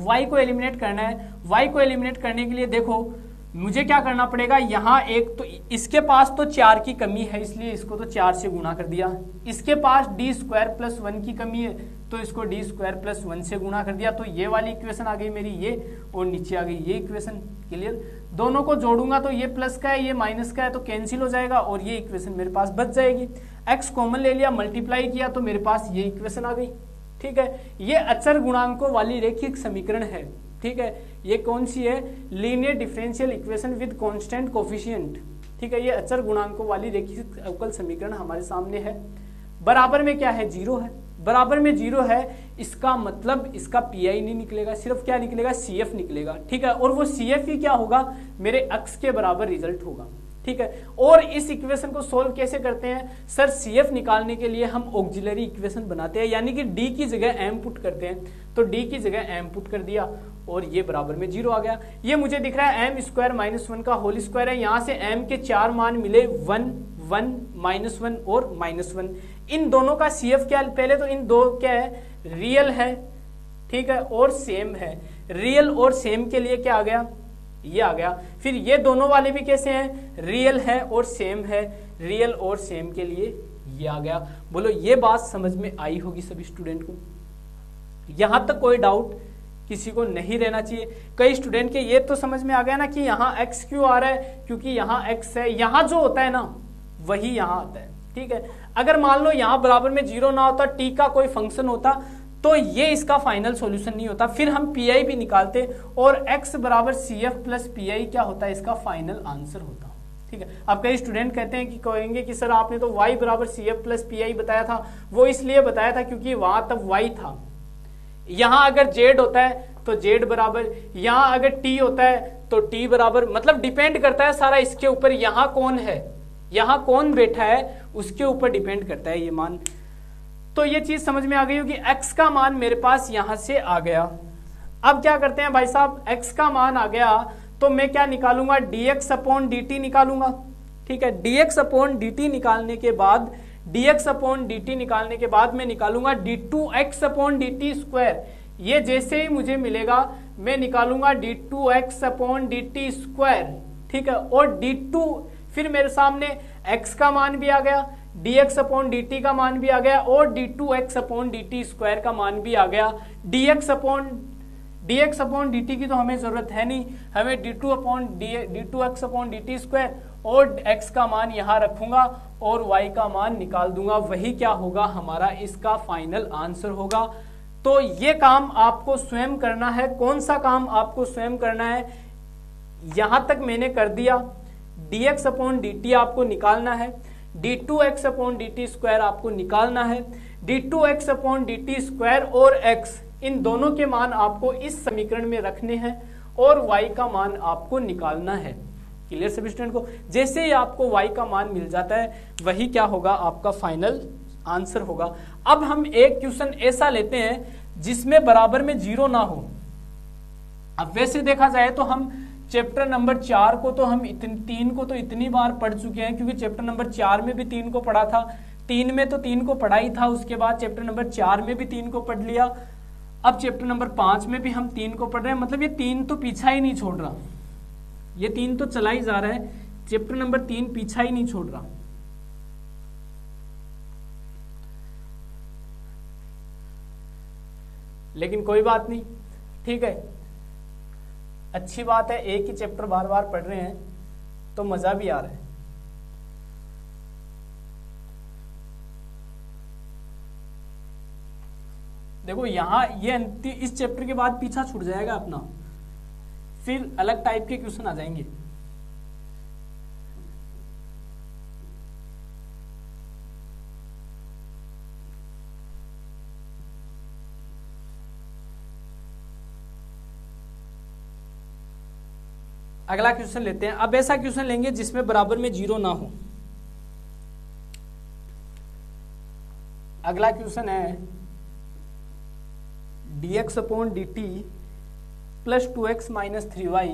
y को एलिमिनेट करना है। y को एलिमिनेट करने के लिए देखो मुझे क्या करना पड़ेगा, यहाँ एक तो इसके पास तो 4 की कमी है, इसलिए इसको तो 4 से गुणा कर दिया। इसके पास d²+1 की कमी है तो इसको d²+1 से गुणा कर दिया। तो ये वाली इक्वेशन आ गई मेरी ये, और नीचे आ गई ये इक्वेशन। क्लियर? दोनों को जोड़ूंगा तो ये प्लस का है ये माइनस का है तो कैंसिल हो जाएगा और ये इक्वेशन मेरे पास बच जाएगी। x कॉमन ले लिया, मल्टीप्लाई किया तो मेरे पास ये इक्वेशन आ गई, ठीक है। ये अचर गुणांकों वाली रेखिक समीकरण है, ठीक है। ये कौन सी है, linear differential equation with constant coefficient, ठीक है। ये अचर गुणांकों वाली रेखिक अवकल समीकरण हमारे सामने है। बराबर में क्या है, 0 है। बराबर में 0 है, इसका मतलब इसका पीआई नहीं निकलेगा, सिर्फ क्या निकलेगा, सीएफ निकलेगा, ठीक है। और वो सीएफ ही क्या होगा, मेरे अक्स के बराबर रिजल्ट होगा, ठीक है। और इस इक्वेशन को सोल्व कैसे करते हैं सर, सीएफ निकालने के लिए हम ऑक्सिलरी इक्वेशन बनाते हैं, यानी कि डी की जगह एम पुट करते हैं। तो डी की जगह एम पुट कर दिया और ये बराबर में 0 आ गया। ये मुझे दिख रहा है m² - 1 का होल स्क्वायर है। यहां से m के 4 मान मिले, 1, 1, -1 और -1। इन दोनों का सीएफ क्या, पहले तो इन दो क्या है, रियल है, ठीक है, और सेम है। रियल और सेम के लिए क्या आ गया, ये आ गया। फिर ये दोनों वाले भी कैसे हैं, रियल है और सेम है। रियल और सेम के लिए ये आ गया। बोलो ये बात समझ में आई होगी सभी स्टूडेंट को? यहां तक कोई डाउट किसी को नहीं रहना चाहिए। कई स्टूडेंट के ये तो समझ में आ गया ना कि यहाँ x क्यों आ रहा है, क्योंकि यहाँ x है, यहाँ जो होता है ना वही यहाँ आता है, ठीक है। अगर मान लो यहाँ बराबर में 0 ना होता, t का कोई फंक्शन होता, तो ये इसका फाइनल सॉल्यूशन नहीं होता। फिर हम पीआई भी निकालते और x बराबर CF प्लस पीआई क्या होता है, इसका फाइनल आंसर होता, ठीक है। अब कई स्टूडेंट कहते हैं कि कहेंगे कि सर आपने तो y बराबर CF प्लस पीआई बताया था। वो इसलिए बताया था क्योंकि वहां तब y था। यहां अगर z होता है तो z बराबर, यहां अगर t होता है तो t बराबर, मतलब डिपेंड करता है सारा इसके ऊपर, यहां कौन है, यहां कौन बैठा है उसके ऊपर डिपेंड करता है ये मान। तो ये चीज समझ में आ गई होगी। x का मान मेरे पास यहां से आ गया। अब क्या करते हैं भाई साहब, x का मान आ गया तो मैं क्या निकालूंगा, dx/dt निकालूंगा, ठीक है। dx/dt निकालने के बाद, dx/dt निकालने के बाद मैं निकालूंगा d2x/dt²। ये जैसे ही मुझे मिलेगा मैं निकालूंगा d2x/dt², ठीक है। और d2 फिर मेरे सामने x का मान भी आ गया, dx/dt का मान भी आ गया और d2x/dt² का मान भी आ गया। dx/dt की तो हमें जरूरत है नहीं, हमें d2x/dt² और x का मान यहां रखूंगा और y का मान निकाल दूंगा। वही क्या होगा, हमारा इसका फाइनल आंसर होगा। तो ये काम आपको स्वयं करना है। कौन सा काम आपको स्वयं करना है, यहां तक मैंने कर दिया। dx/dt आपको निकालना है, d2x/dt² आपको निकालना है, d2x/dt² और x इन दोनों के मान आपको इस समीकरण में रखने हैं और y का मान आपको निकालना है। क्लियर सभी स्टूडेंट को? जैसे ही आपको y का मान मिल जाता है वही क्या होगा, आपका फाइनल आंसर होगा। अब हम एक क्वेश्चन ऐसा लेते हैं जिसमें बराबर में 0 ना हो। अब वैसे देखा जाए तो हम चैप्टर नंबर 4 को तो हम 3 को तो इतनी बार पढ़ चुके हैं, क्योंकि चैप्टर नंबर 4 में भी 3 को पढ़ा था, 3 में तो 3 को पढ़ा ही था, उसके बाद चैप्टर नंबर 4 में भी 3 को पढ़ लिया, अब चैप्टर नंबर 5 में भी हम 3 को पढ़ रहे हैं, मतलब ये 3 तो पीछा ही नहीं छोड़ रहा, ये 3 तो चला ही जा रहा है, चैप्टर नंबर 3 पीछा ही नहीं छोड़ रहा। लेकिन कोई बात नहीं, ठीक है, अच्छी बात है, एक ही चैप्टर बार बार पढ़ रहे हैं तो मजा भी आ रहा है। देखो यहां ये इस चैप्टर के बाद पीछा छूट जाएगा अपना, फिर अलग टाइप के क्वेश्चन आ जाएंगे। अगला क्वेश्चन लेते हैं। अब ऐसा क्वेश्चन लेंगे जिसमें बराबर में 0 ना हो। अगला क्वेश्चन है dx upon dt plus 2x minus 3y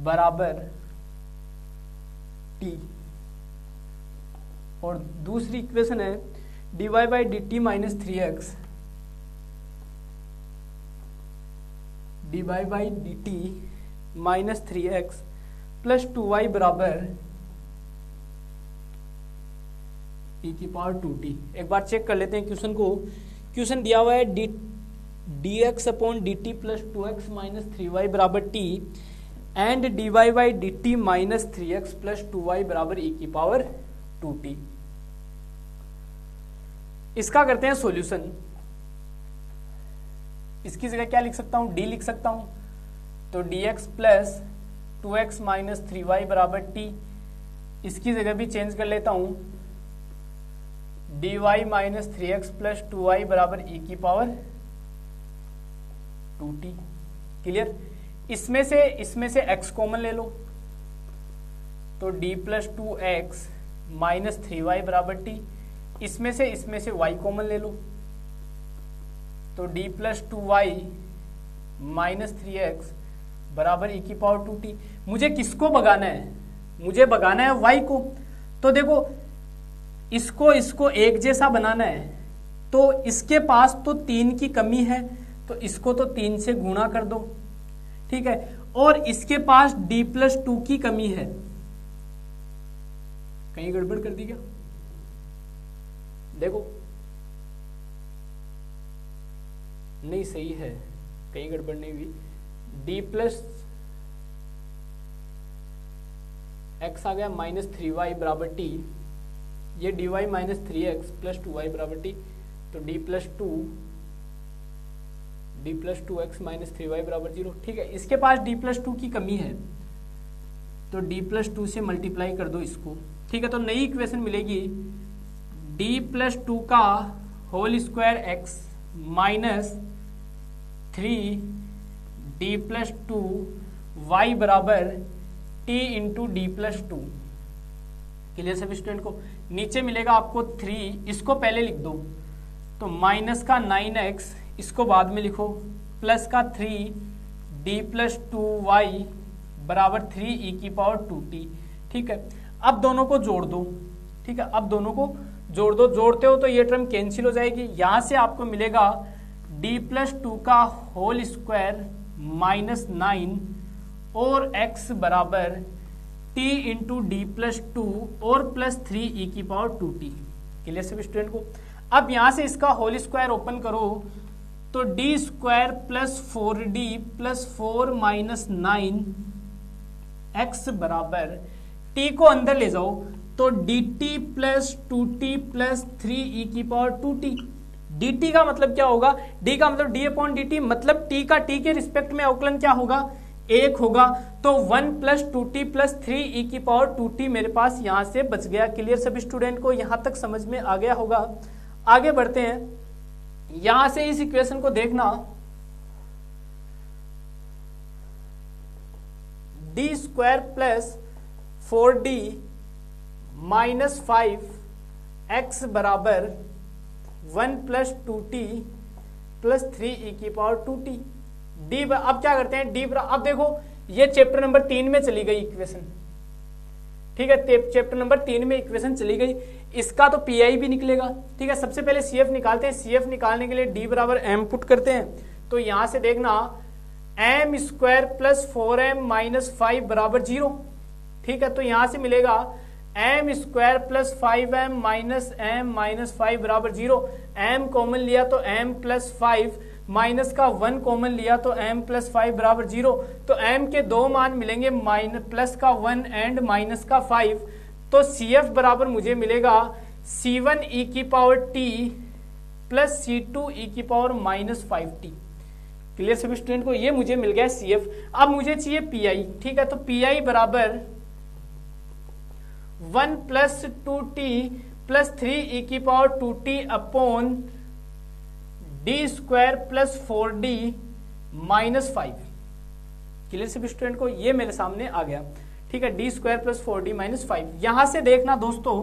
बराबर t, और दूसरी इक्वेशन है dy by dt minus 3x dy by dt minus 3x plus 2y बराबर e की पावर 2t। एक बार चेक कर लेते हैं क्वेश्चन को। क्वेश्चन दिया हुआ है dx upon dt plus 2x minus 3y बराबर t and dy by dt minus 3x plus 2y बराबर e की पावर 2t। इसका करते हैं सॉल्यूशन। इसकी जगह क्या लिख सकता हूं, d लिख सकता हूं, तो dx plus 2x minus 3y बराबर t। इसकी जगह भी चेंज कर लेता हूं, dy minus 3x plus 2y बराबर e की पावर 2t। क्लियर। इसमें से x कॉमन ले लो, तो d plus 2x minus 3y बराबर t। इसमें से y कॉमन ले लो, तो d plus 2y minus 3x बराबर e की पावर 2t। मुझे किसको भगाना है, मुझे भगाना है y को। तो देखो इसको एक जैसा बनाना है, तो इसके पास तो 3 की कमी है, तो इसको तो 3 से गुणा कर दो, ठीक है। और इसके पास d प्लस 2 की कमी है, कहीं गड़बड़ कर दी क्या? देखो नहीं, सही है, कहीं गड़बड़ नहीं हुई। d प्लस x आ गया माइनस 3y बराबर t, ये dy minus 3x plus 2y बराबर t, तो d plus 2x minus 3y बराबर 0, ठीक है। इसके पास d प्लस 2 की कमी है, तो d प्लस 2 से मल्टीप्लाई कर दो इसको, ठीक है। तो नई इक्वेशन मिलेगी d प्लस 2 का whole square x minus 3d plus 2y बराबर t into D plus 2। Clear सभी स्टूडेंट को। नीचे मिलेगा आपको 3, इसको पहले लिख दो, तो माइनस का 9x, इसको बाद में लिखो, प्लस का 3d प्लस 2y बराबर 3e की पावर 2t, ठीक है। अब दोनों को जोड़ दो, ठीक है, अब दोनों को जोड़ दो। जोड़ते हो तो ये टर्म कैंसिल हो जाएगी, यहां से आपको मिलेगा d प्लस 2 का होल स्क्वायर माइनस 9 और x बराबर t इंटू डी प्लस 2 और प्लस 3e की पावर 2t। क्लियर सभी स्टूडेंट को। अब यहां से इसका होल स्क्वायर ओपन करो, तो d square plus 4d plus 4 minus 9 x बराबर t को अंदर ले जाओ, तो dt plus 2t plus 3e की पावर 2t। dt का मतलब क्या होगा, d का मतलब d अपॉन dt, मतलब t का t के रिस्पेक्ट में अवकलन क्या होगा, 1 होगा। तो 1 प्लस 2t प्लस 3e की पावर 2t मेरे पास यहां से बच गया। क्लियर सभी स्टूडेंट को, यहां तक समझ में आ गया होगा। आगे बढ़ते हैं। यहां से इस इक्वेशन को देखना, d square plus 4d minus 5x बराबर 1 प्लस 2t प्लस 3e की पावर 2t। डी अब क्या करते हैं, डी अब देखो ये चैप्टर नंबर 3 में चली गई इक्वेशन, ठीक है, चैप्टर नंबर 3 में इक्वेशन चली गई, इसका तो पीआई भी निकलेगा। ठीक है, सबसे पहले सीएफ निकालते हैं। सीएफ निकालने के लिए डी बराबर एम पुट करते हैं, तो यहां से देखना M square plus 4m minus 5 बराबर 0। ठीक है, तो यहां से मिलेगा M square plus 5m minus M minus 5 बराबर 0। एम कॉमन लिया तो m प्लस 5, माइनस का 1 कॉमन लिया तो m प्लस 5 बराबर 0। तो m के दो मान मिलेंगे, प्लस का 1 एंड माइनस का 5। तो CF बराबर मुझे मिलेगा C1 e की power t plus C2 e की पावर माइनस 5t। क्लियर सभी स्टूडेंट को? ये मुझे मिल गया CF। अब मुझे चाहिए PI। ठीक है, तो PI बराबर 1 प्लस 2t प्लस 3 e की power 2t upon D square plus 4d minus 5। Clear सभी स्टूडेंट को? ये मेरे सामने आ गया। ठीक है, D square plus 4d minus 5। यहां से देखना दोस्तों,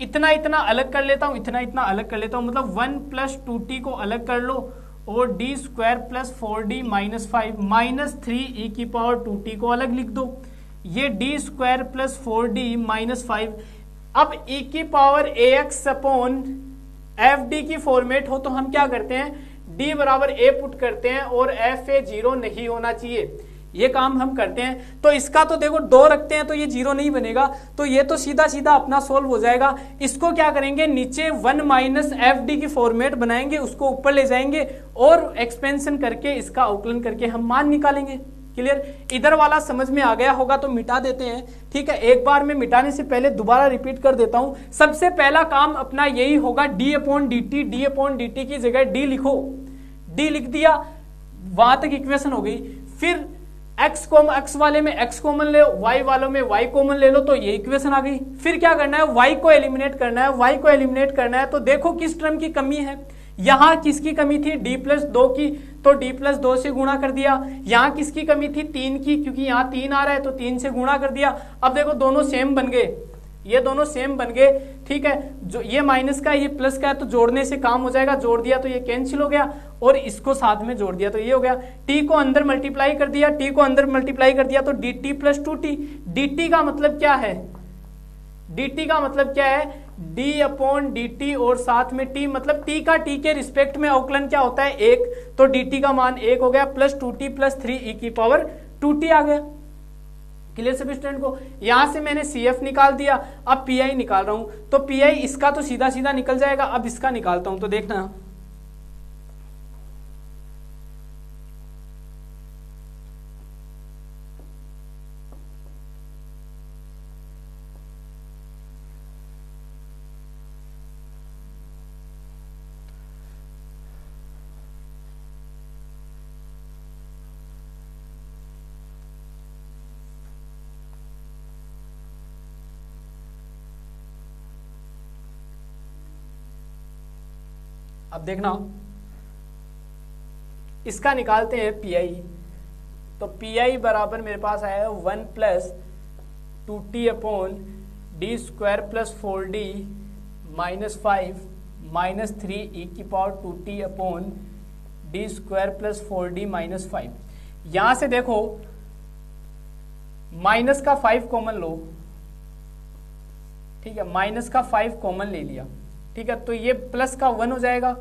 इतना इतना अलग कर लेता हूं, इतना इतना अलग कर लेता हूं, मतलब 1 प्लस 2t को अलग कर लो और D square plus 4d minus 5 minus 3 e की पावर 2t को अलग लिख दो। ये D square plus 4d minus 5। अब e की पावर ax अपॉन fd की फॉर्मेट हो तो हम क्या करते हैं, d बराबर a पुट करते हैं और fa 0 नहीं होना चाहिए। ये काम हम करते हैं। तो इसका तो देखो 2 रखते हैं तो ये 0 नहीं बनेगा, तो ये तो सीधा सीधा अपना सोल्व हो जाएगा। इसको क्या करेंगे, नीचे 1 माइनस fd की फॉर्मेट बनाएंगे, उसको ऊपर ले जाएंगे और एक्सपेंशन करके इसका अवकलन करके हम मान निकालेंगे। क्लियर? इधर वाला समझ में आ गया होगा तो मिटा देते हैं। ठीक है, एक बार में मिटाने से पहले दोबारा रिपीट कर देता हूं। सबसे पहला काम अपना यही होगा, डी अपॉन डी टी की जगह डी लिखो। डी लिख दिया, वहां तक इक्वेशन हो गई। फिर एक्स वाले में एक्स कॉमन ले, वाई वालों में वाई कॉमन ले लो, तो ये इक्वेशन आ गई। फिर क्या करना है, वाई को एलिमिनेट करना है। वाई को एलिमिनेट करना है तो देखो किस टर्म की कमी है। यहां किसकी कमी थी, d प्लस 2 की, तो d प्लस 2 से गुणा कर दिया। यहां किसकी कमी थी, 3 की, क्योंकि यहां 3 आ रहा है तो 3 से गुणा कर दिया। अब देखो दोनों सेम बन गए, ये दोनों सेम बन गए। ठीक है, जो ये माइनस का ये प्लस का है तो जोड़ने से काम हो जाएगा। जोड़ दिया तो ये कैंसिल हो गया और इसको साथ में जोड़ दिया तो ये हो गया। t को अंदर मल्टीप्लाई कर दिया, t को अंदर मल्टीप्लाई कर दिया तो dt प्लस 2t। dt का मतलब क्या है, dt का मतलब क्या है, d अपॉन dt और साथ में t, मतलब t का t के रिस्पेक्ट में अवकलन क्या होता है, 1, तो dt का मान 1 हो गया प्लस 2t प्लस 3 e की पावर 2t आ गया। क्लियर सभी स्टूडेंट को? यहां से मैंने CF निकाल दिया, अब PI निकाल रहा हूं, तो PI इसका तो सीधा सीधा निकल जाएगा। अब इसका निकालता हूं तो देखना, अब देखना इसका निकालते हैं PI। तो PI बराबर मेरे पास आया है 1 plus 2t upon D square plus 4d minus 5 minus 3 e की power 2t upon D square plus 4d minus 5। यहां से देखो माइनस का 5 कॉमन लो। ठीक है, माइनस का 5 कॉमन ले लिया। ठीक है, तो ये प्लस का 1 हो जाएगा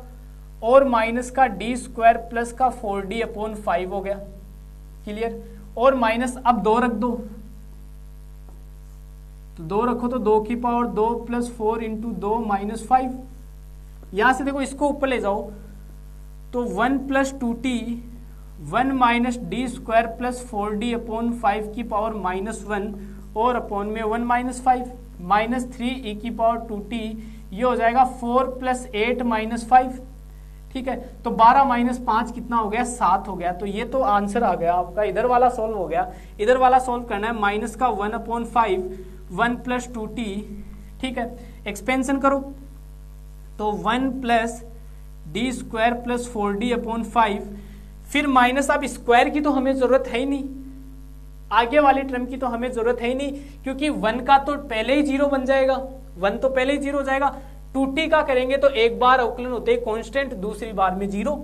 और माइनस का डी स्क्वायर प्लस का 4d अपॉन 5 हो गया। क्लियर? और माइनस अब 2 रख दो, तो 2 रखो तो 2 की पावर 2 प्लस 4 इंटू 2 माइनस 5। यहां से देखो इसको ऊपर ले जाओ तो 1 plus 2t 1 minus D square plus 4d upon 5 की पावर माइनस 1 और अपॉन में 1 माइनस 5 माइनस 3 e की पावर 2t, ये हो जाएगा 4 प्लस 8 माइनस 5। ठीक है, तो 12 माइनस 5 कितना हो गया, 7 हो गया। तो ये तो आंसर आ गया आपका, इधर वाला सॉल्व हो गया। इधर वाला सॉल्व करना है, माइनस का 1 अपॉन 5 1 प्लस 2t। ठीक है, एक्सपेंशन करो तो 1 plus D square plus 4d upon 5, फिर माइनस। अब स्क्वायर की तो हमें जरूरत है ही नहीं, आगे वाली टर्म की तो हमें जरूरत है ही नहीं, क्योंकि 1 का तो पहले ही 0 बन जाएगा, 1 तो पहले ही 0 हो जाएगा। 2t का करेंगे तो एक बार अवकलन होते हैं कांस्टेंट, दूसरी बार में 0,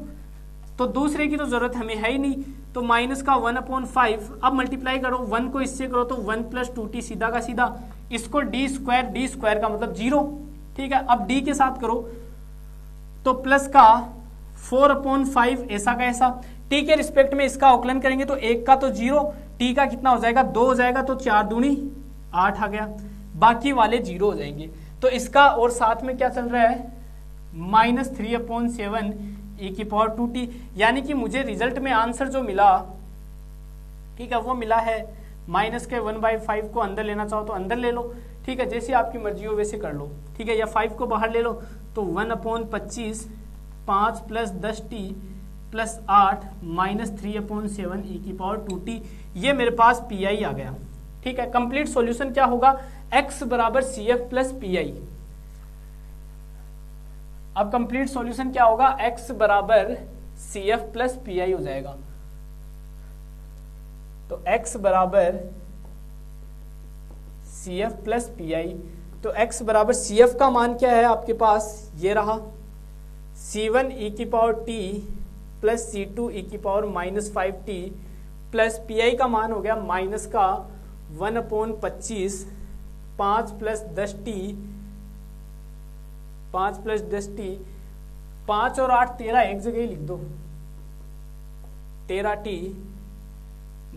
तो दूसरे की तो जरूरत हमें है ही नहीं। तो माइनस का 1 अपॉन 5, अब मल्टीप्लाई करो, 1 को इससे करो तो 1 प्लस 2t सीधा का सीधा, इसको डी स्क्वायर का मतलब 0, ठीक है। अब डी के साथ करो तो प्लस का 4/5 ऐसा का ऐसा, टी के रिस्पेक्ट में इसका अवकलन करेंगे तो 1 का तो 0, टी का कितना हो जाएगा 2 हो जाएगा, तो 4 दूनी 8 आ गया, बाकी वाले 0 हो जाएंगे। तो इसका और साथ में क्या चल रहा है -3/7 e⁻²t, यानी कि मुझे रिजल्ट में आंसर जो मिला, ठीक है, वो मिला है माइनस के 1/5 को अंदर लेना चाहो तो अंदर ले लो, ठीक है, जैसी आपकी मर्जी हो वैसे कर लो, ठीक है, या 5 को बाहर ले लो तो 1/25 5 + 10t + 8 -3/7 e⁻²t, ये मेरे पास PI आ गया, ठीक है। कंप्लीट सॉल्यूशन क्या होगा, x बराबर CF प्लस PI। अब कंप्लीट सॉल्यूशन क्या होगा, x बराबर CF प्लस PI हो जाएगा। तो x बराबर CF प्लस PI, तो x बराबर CF का मान क्या है आपके पास, ये रहा C1 e⁻t plus C2 e⁻−5t plus PI का मान हो गया माइनस का 1/25 5 + 10t 5 + 10t, 5 और 8 13, एक जगह ही लिख दो 13t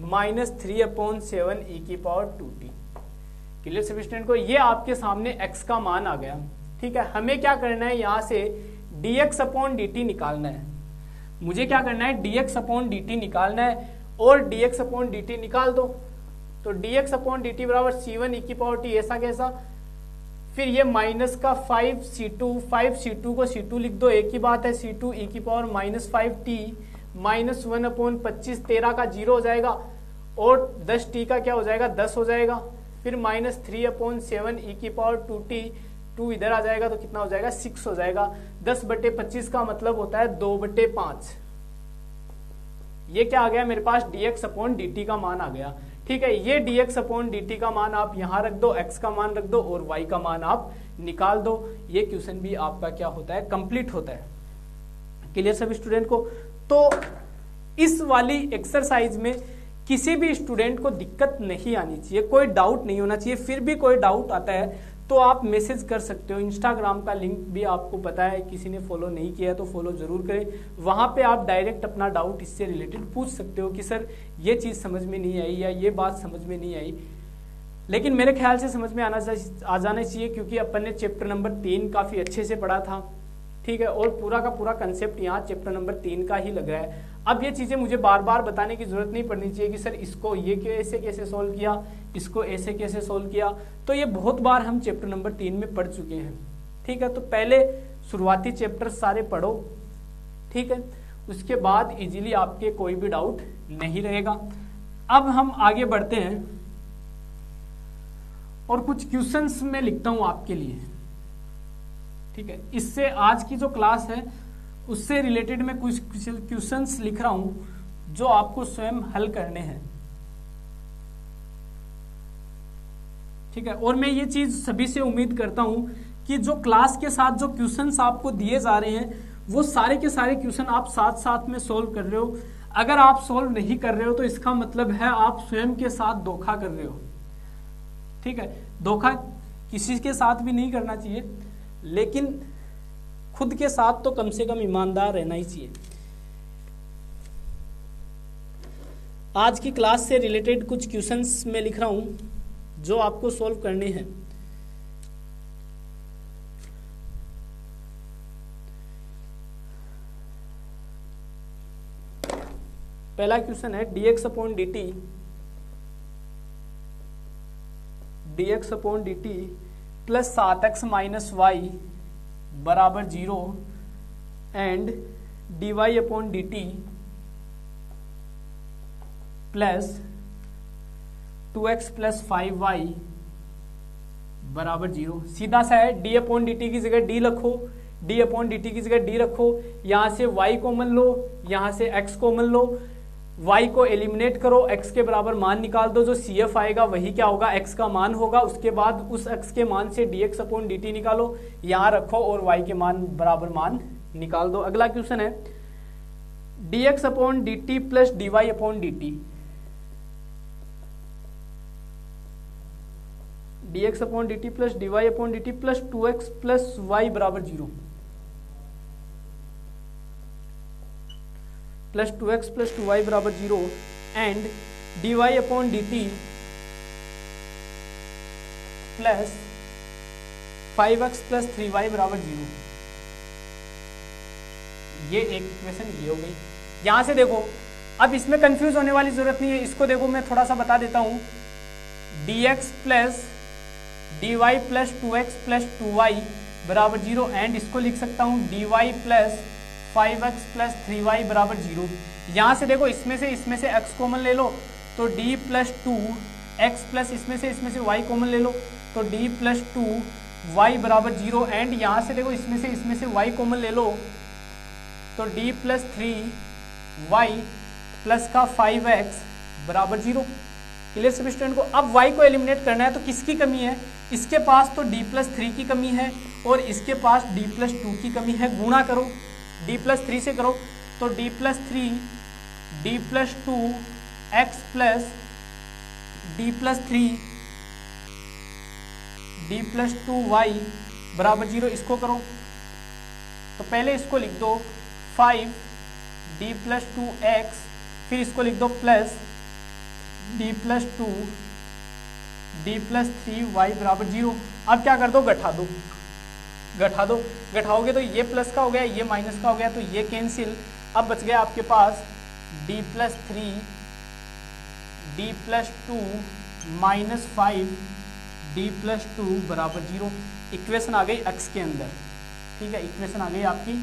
-3/7 e⁻²t। क्लियर सभी स्टूडेंट को, ये आपके सामने x का मान आ गया, ठीक है। हमें क्या करना है, यहां से dx/dt निकालना है, मुझे क्या करना है dx/dt निकालना है, और dx/dt निकाल दो, तो dx/dt बराबर C1 e⁻t ऐसा कैसा, फिर ये माइनस का 5C2 को C2 लिख दो, एक ही बात है, C2 e⁻−5t -1/25 13 का 0 हो जाएगा, और 10t का क्या हो जाएगा 10 हो जाएगा, फिर -3/7 e⁻²t, 2 इधर आ जाएगा तो कितना हो जाएगा 6 हो जाएगा। 10/25 का मतलब होता है 2/5, ये क्या आ गया मेरे पास dx/dt का मान आ गया, ठीक है। ये dx/dt का मान आप यहां रख दो, x का मान रख दो और y का मान आप निकाल दो, ये क्वेश्चन भी आपका क्या होता है कंप्लीट होता है। क्लियर सभी स्टूडेंट को, तो इस वाली एक्सरसाइज में किसी भी स्टूडेंट को दिक्कत नहीं आनी चाहिए, कोई डाउट नहीं होना चाहिए। फिर भी कोई डाउट आता है तो आप मैसेज कर सकते हो, इंस्टाग्राम का लिंक भी आपको पता है, किसी ने फॉलो नहीं किया है तो फॉलो जरूर करें, वहां पे आप डायरेक्ट अपना डाउट इससे रिलेटेड पूछ सकते हो कि सर ये चीज समझ में नहीं आई या ये बात समझ में नहीं आई, लेकिन मेरे ख्याल से समझ में आ जाना चाहिए, क्योंकि अपन ने चैप्टर नंबर 3 काफी अच्छे से पढ़ा था, ठीक है, और पूरा का पूरा कंसेप्ट यहाँ चैप्टर नंबर 3 का ही लग रहा है। अब ये चीजें मुझे बार बार बताने की जरूरत नहीं पड़नी चाहिए कि सर इसको ये कैसे सोल्व किया, इसको ऐसे कैसे सोल्व किया, तो ये बहुत बार हम चैप्टर नंबर 3 में पढ़ चुके हैं, ठीक है। तो पहले शुरुआती चैप्टर सारे पढ़ो, ठीक है, उसके बाद इजीली आपके कोई भी डाउट नहीं रहेगा। अब हम आगे बढ़ते हैं और कुछ क्वेश्चंस में लिखता हूं आपके लिए, ठीक है। इससे आज की जो क्लास है उससे रिलेटेड मैं कुछ क्वेश्चंस लिख रहा हूं जो आपको स्वयं हल करने हैं, ठीक है। और मैं ये चीज सभी से उम्मीद करता हूं कि जो क्लास के साथ जो क्वेश्चंस आपको दिए जा रहे हैं वो सारे के सारे क्वेश्चन आप साथ साथ में सोल्व कर रहे हो। अगर आप सोल्व नहीं कर रहे हो तो इसका मतलब है आप स्वयं के साथ धोखा कर रहे हो, ठीक है। धोखा किसी के साथ भी नहीं करना चाहिए, लेकिन खुद के साथ तो कम से कम ईमानदार रहना ही चाहिए। आज की क्लास से रिलेटेड कुछ क्वेश्चंस मैं लिख रहा हूं जो आपको सॉल्व करने हैं। पहला क्वेश्चन है dx/dt plus 7x minus y बराबर 0 and dy/dt plus 2x plus 5y बराबर 0। सीधा सा है, d/dt की जगह d रखो, d/dt की जगह d रखो, यहां से y कॉमन लो, यहां से x कॉमन लो, y को एलिमिनेट करो, x के बराबर मान निकाल दो, जो CF आएगा वही क्या होगा x का मान होगा। उसके बाद उस x के मान से dx/dt निकालो, यहां रखो और y के मान बराबर मान निकाल दो। अगला क्वेश्चन है dx/dt plus dy/dt। dx upon dt plus dy upon dt plus 2x plus y बराबर 0, प्लस 2x प्लस 2y बराबर 0 and dy upon dt plus 5x plus 3y बराबर 0। ये एक इक्वेशन ये हो गई। यहां से देखो, अब इसमें कंफ्यूज होने वाली जरूरत नहीं है, इसको देखो मैं थोड़ा सा बता देता हूं। dx plus dy plus 2x plus 2y बराबर 0 एंड इसको लिख सकता हूं dy plus 5x plus 3y बराबर 0। यहां से देखो, इसमें से x कॉमन ले लो तो d प्लस 2x प्लस इसमें से y कॉमन ले लो तो d प्लस 2y बराबर 0 एंड यहां से देखो, इसमें से y कॉमन ले लो तो d प्लस 3y प्लस का 5x बराबर 0। क्लियर सभी स्टूडेंट को? अब y को एलिमिनेट करना है तो किसकी कमी है? इसके पास तो d प्लस 3 की कमी है और इसके पास d प्लस 2 की कमी है। गुणा करो, d प्लस 3 से करो तो d plus 3 d plus 2 x plus d plus 3 d plus 2y बराबर 0। इसको करो तो पहले इसको लिख दो 5 d प्लस 2x, फिर इसको लिख दो plus d plus 2 d plus 3y बराबर 0। अब क्या कर दो? घटाओगे तो ये प्लस का हो गया, ये माइनस का हो गया, तो ये कैंसिल। अब बच गया आपके पास d plus 3 d plus 2 minus 5 d plus 2 बराबर 0। इक्वेशन आ गई x के अंदर, ठीक है, इक्वेशन आ गई आपकी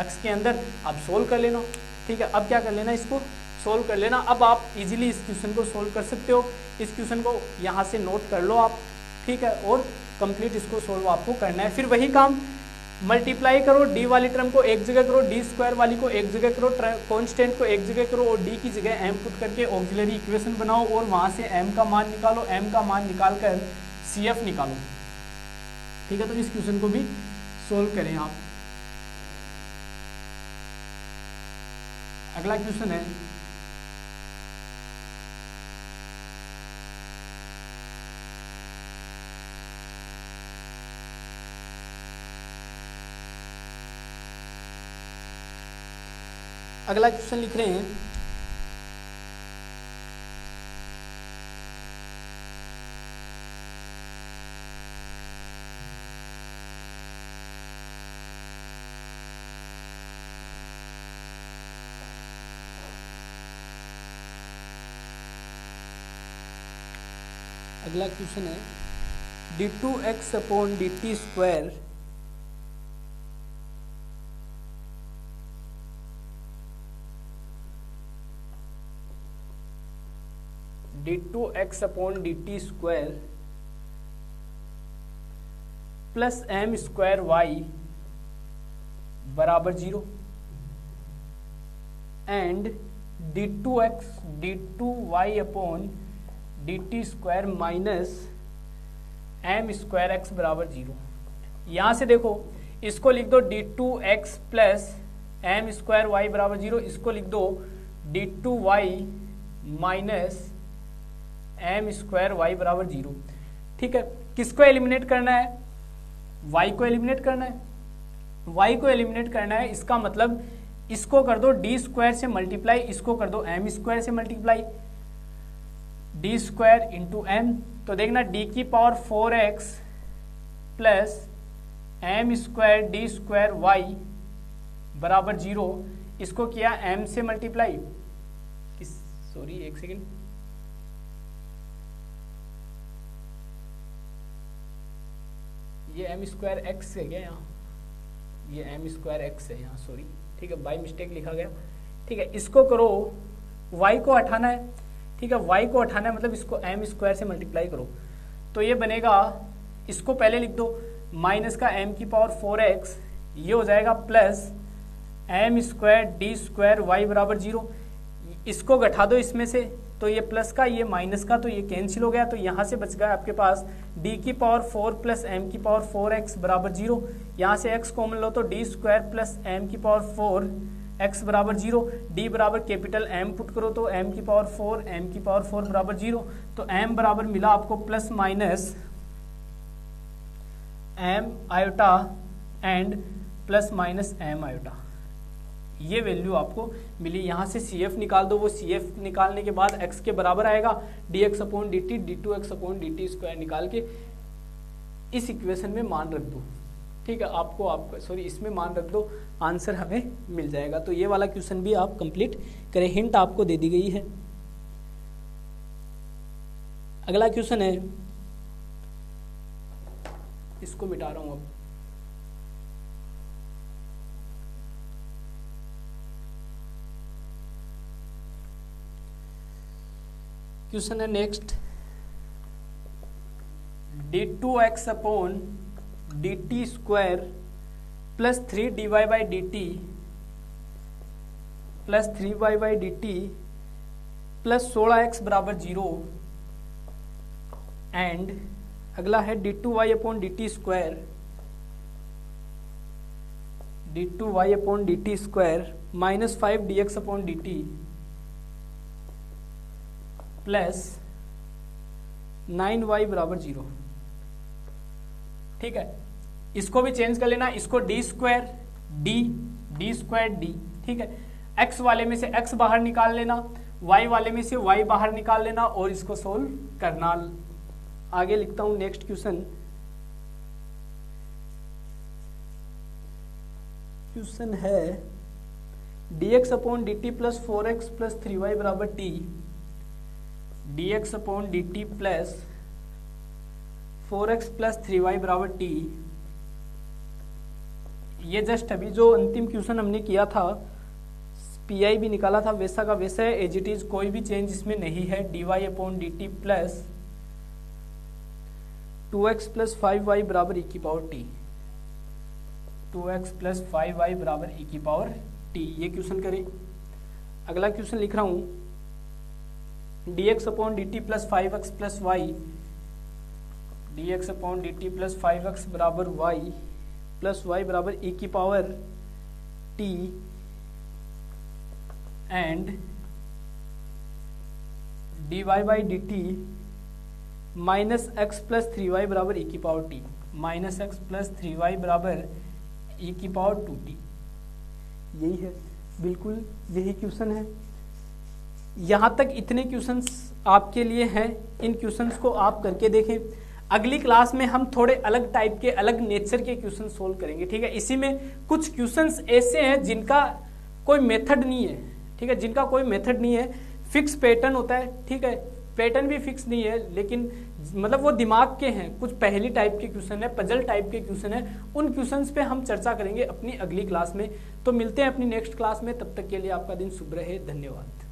x के अंदर। अब सोल्व कर लेना, ठीक है। अब क्या कर लेना? इसको सोल्व कर लेना। अब आप इजीली इस क्वेश्चन को सोल्व कर सकते हो। इस क्वेश्चन को यहाँ से नोट कर लो आप, ठीक है, और कंप्लीट इसको सोल्व आपको करना है। फिर वही काम, मल्टीप्लाई करो, d वाली टर्म को एक जगह करो, d स्क्वायर वाली को एक जगह करो, कांस्टेंट को एक जगह करो और d की जगह m पुट करके ऑक्सिलरी इक्वेशन बनाओ और वहाँ से m का मान निकालो। m का मान निकाल कर CF निकालो, ठीक है। तो इस क्वेश्चन को भी सोल्व करें आप। अगला क्वेश्चन है अगला क्वेश्चन लिख रहे हैं अगला क्वेश्चन है d2x upon dt square d2x upon dt square plus m square y बराबर 0 and d2y upon dt square minus m square x बराबर 0। यहाँ से देखो, इसको लिख दो d2x plus m square y बराबर 0, इसको लिख दो d2y minus m square y बराबर 0, ठीक है। किसको एलिमिनेट करना है? y को एलिमिनेट करना है। y को एलिमिनेट करना है, इसका मतलब इसको कर दो d स्क्वायर से मल्टीप्लाई, इसको कर दो m स्क्वायर से multiply, d square into m। तो देखना d की power 4x plus m square d square y बराबर 0, इसको किया m से मल्टीप्लाई, सॉरी एक सेकेंड, ये m स्क्वायर x है क्या यहाँ? ये m स्क्वायर x है यहाँ, सॉरी, ठीक है, बाय मिस्टेक लिखा गया, ठीक है। इसको करो, y को हटाना है, ठीक है, y को हटाना है मतलब इसको m स्क्वायर से मल्टीप्लाई करो, तो ये बनेगा, इसको पहले लिख दो माइनस का m की पावर 4x, ये हो जाएगा plus m square d square y बराबर 0। इसको घटा दो इसमें से, तो ये प्लस का ये माइनस का, तो ये कैंसिल हो गया, तो यहाँ से बच गया आपके पास d की पावर 4 प्लस m की पावर 4x बराबर 0। यहाँ से x कॉमन लो तो d स्क्वायर प्लस m की पावर 4 x बराबर 0, d बराबर कैपिटल m पुट करो तो m की पावर 4 m की पावर 4 बराबर 0, तो m बराबर मिला आपको plus minus M iota and plus minus M iota, ये वैल्यू आपको मिली। यहाँ से सी एफ निकाल दो, वो सी एफ निकालने के बाद एक्स के बराबर आएगा D x upon D T, D two x upon D T square निकाल के इस इक्वेशन में मान रख दो, ठीक है। आपको सॉरी इसमें मान रख दो, आंसर हमें मिल जाएगा। तो ये वाला क्वेश्चन भी आप कंप्लीट करें, हिंट आपको दे दी गई है। अगला क्वेश्चन है, इसको मिटा रहा हूं अब। क्वेश्चन है next, d2x upon D T square plus 3dy by D T plus 3y by D T plus 16x बराबर 0 एंड अगला है d2y upon D T square, d2y upon D T square minus 5dx upon D T plus 9y बराबर 0, ठीक है। इसको भी चेंज कर लेना, इसको डी स्क्वायर डी, ठीक है। x वाले में से x बाहर निकाल लेना, y वाले में से y बाहर निकाल लेना और इसको सोल्व करना। आगे लिखता हूं नेक्स्ट क्वेश्चन। क्वेश्चन है dx upon D T plus 4x plus 3y बराबर t, dx upon D T plus 4x plus 3y बराबर t। ये जस्ट अभी जो अंतिम क्वेश्चन हमने किया था, पीआई भी निकाला था, वैसा का वैसा है, एज इट इज, कोई भी चेंज इसमें नहीं है। dy upon D T plus 2x plus 5y बराबर e की power t, 2x plus 5y बराबर e की पावर t। ये क्वेश्चन करें। अगला क्वेश्चन लिख रहा हूं, dx upon D T plus 5x plus y, dx upon D T plus 5x बराबर y प्लस y बराबर e की power t and dy by D T minus x plus 3y बराबर e की power t, minus x plus 3y बराबर e की पावर 2t। यही है, बिल्कुल यही क्वेश्चन है। यहां तक इतने क्वेश्चंस आपके लिए हैं, इन क्वेश्चंस को आप करके देखें। अगली क्लास में हम थोड़े अलग टाइप के, अलग नेचर के क्वेश्चन सोल्व करेंगे, ठीक है। इसी में कुछ क्वेश्चंस ऐसे हैं जिनका कोई मेथड नहीं है, ठीक है, जिनका कोई मेथड नहीं है, फिक्स पैटर्न होता है, ठीक है। पैटर्न भी फिक्स नहीं है, लेकिन मतलब वो दिमाग के हैं, कुछ पहेली टाइप के क्वेश्चन है, पजल टाइप के क्वेश्चन है। उन क्वेश्चंस पे हम चर्चा करेंगे अपनी अगली क्लास में। तो मिलते हैं अपनी नेक्स्ट क्लास में, तब तक के लिए आपका दिन शुभ रहे, धन्यवाद।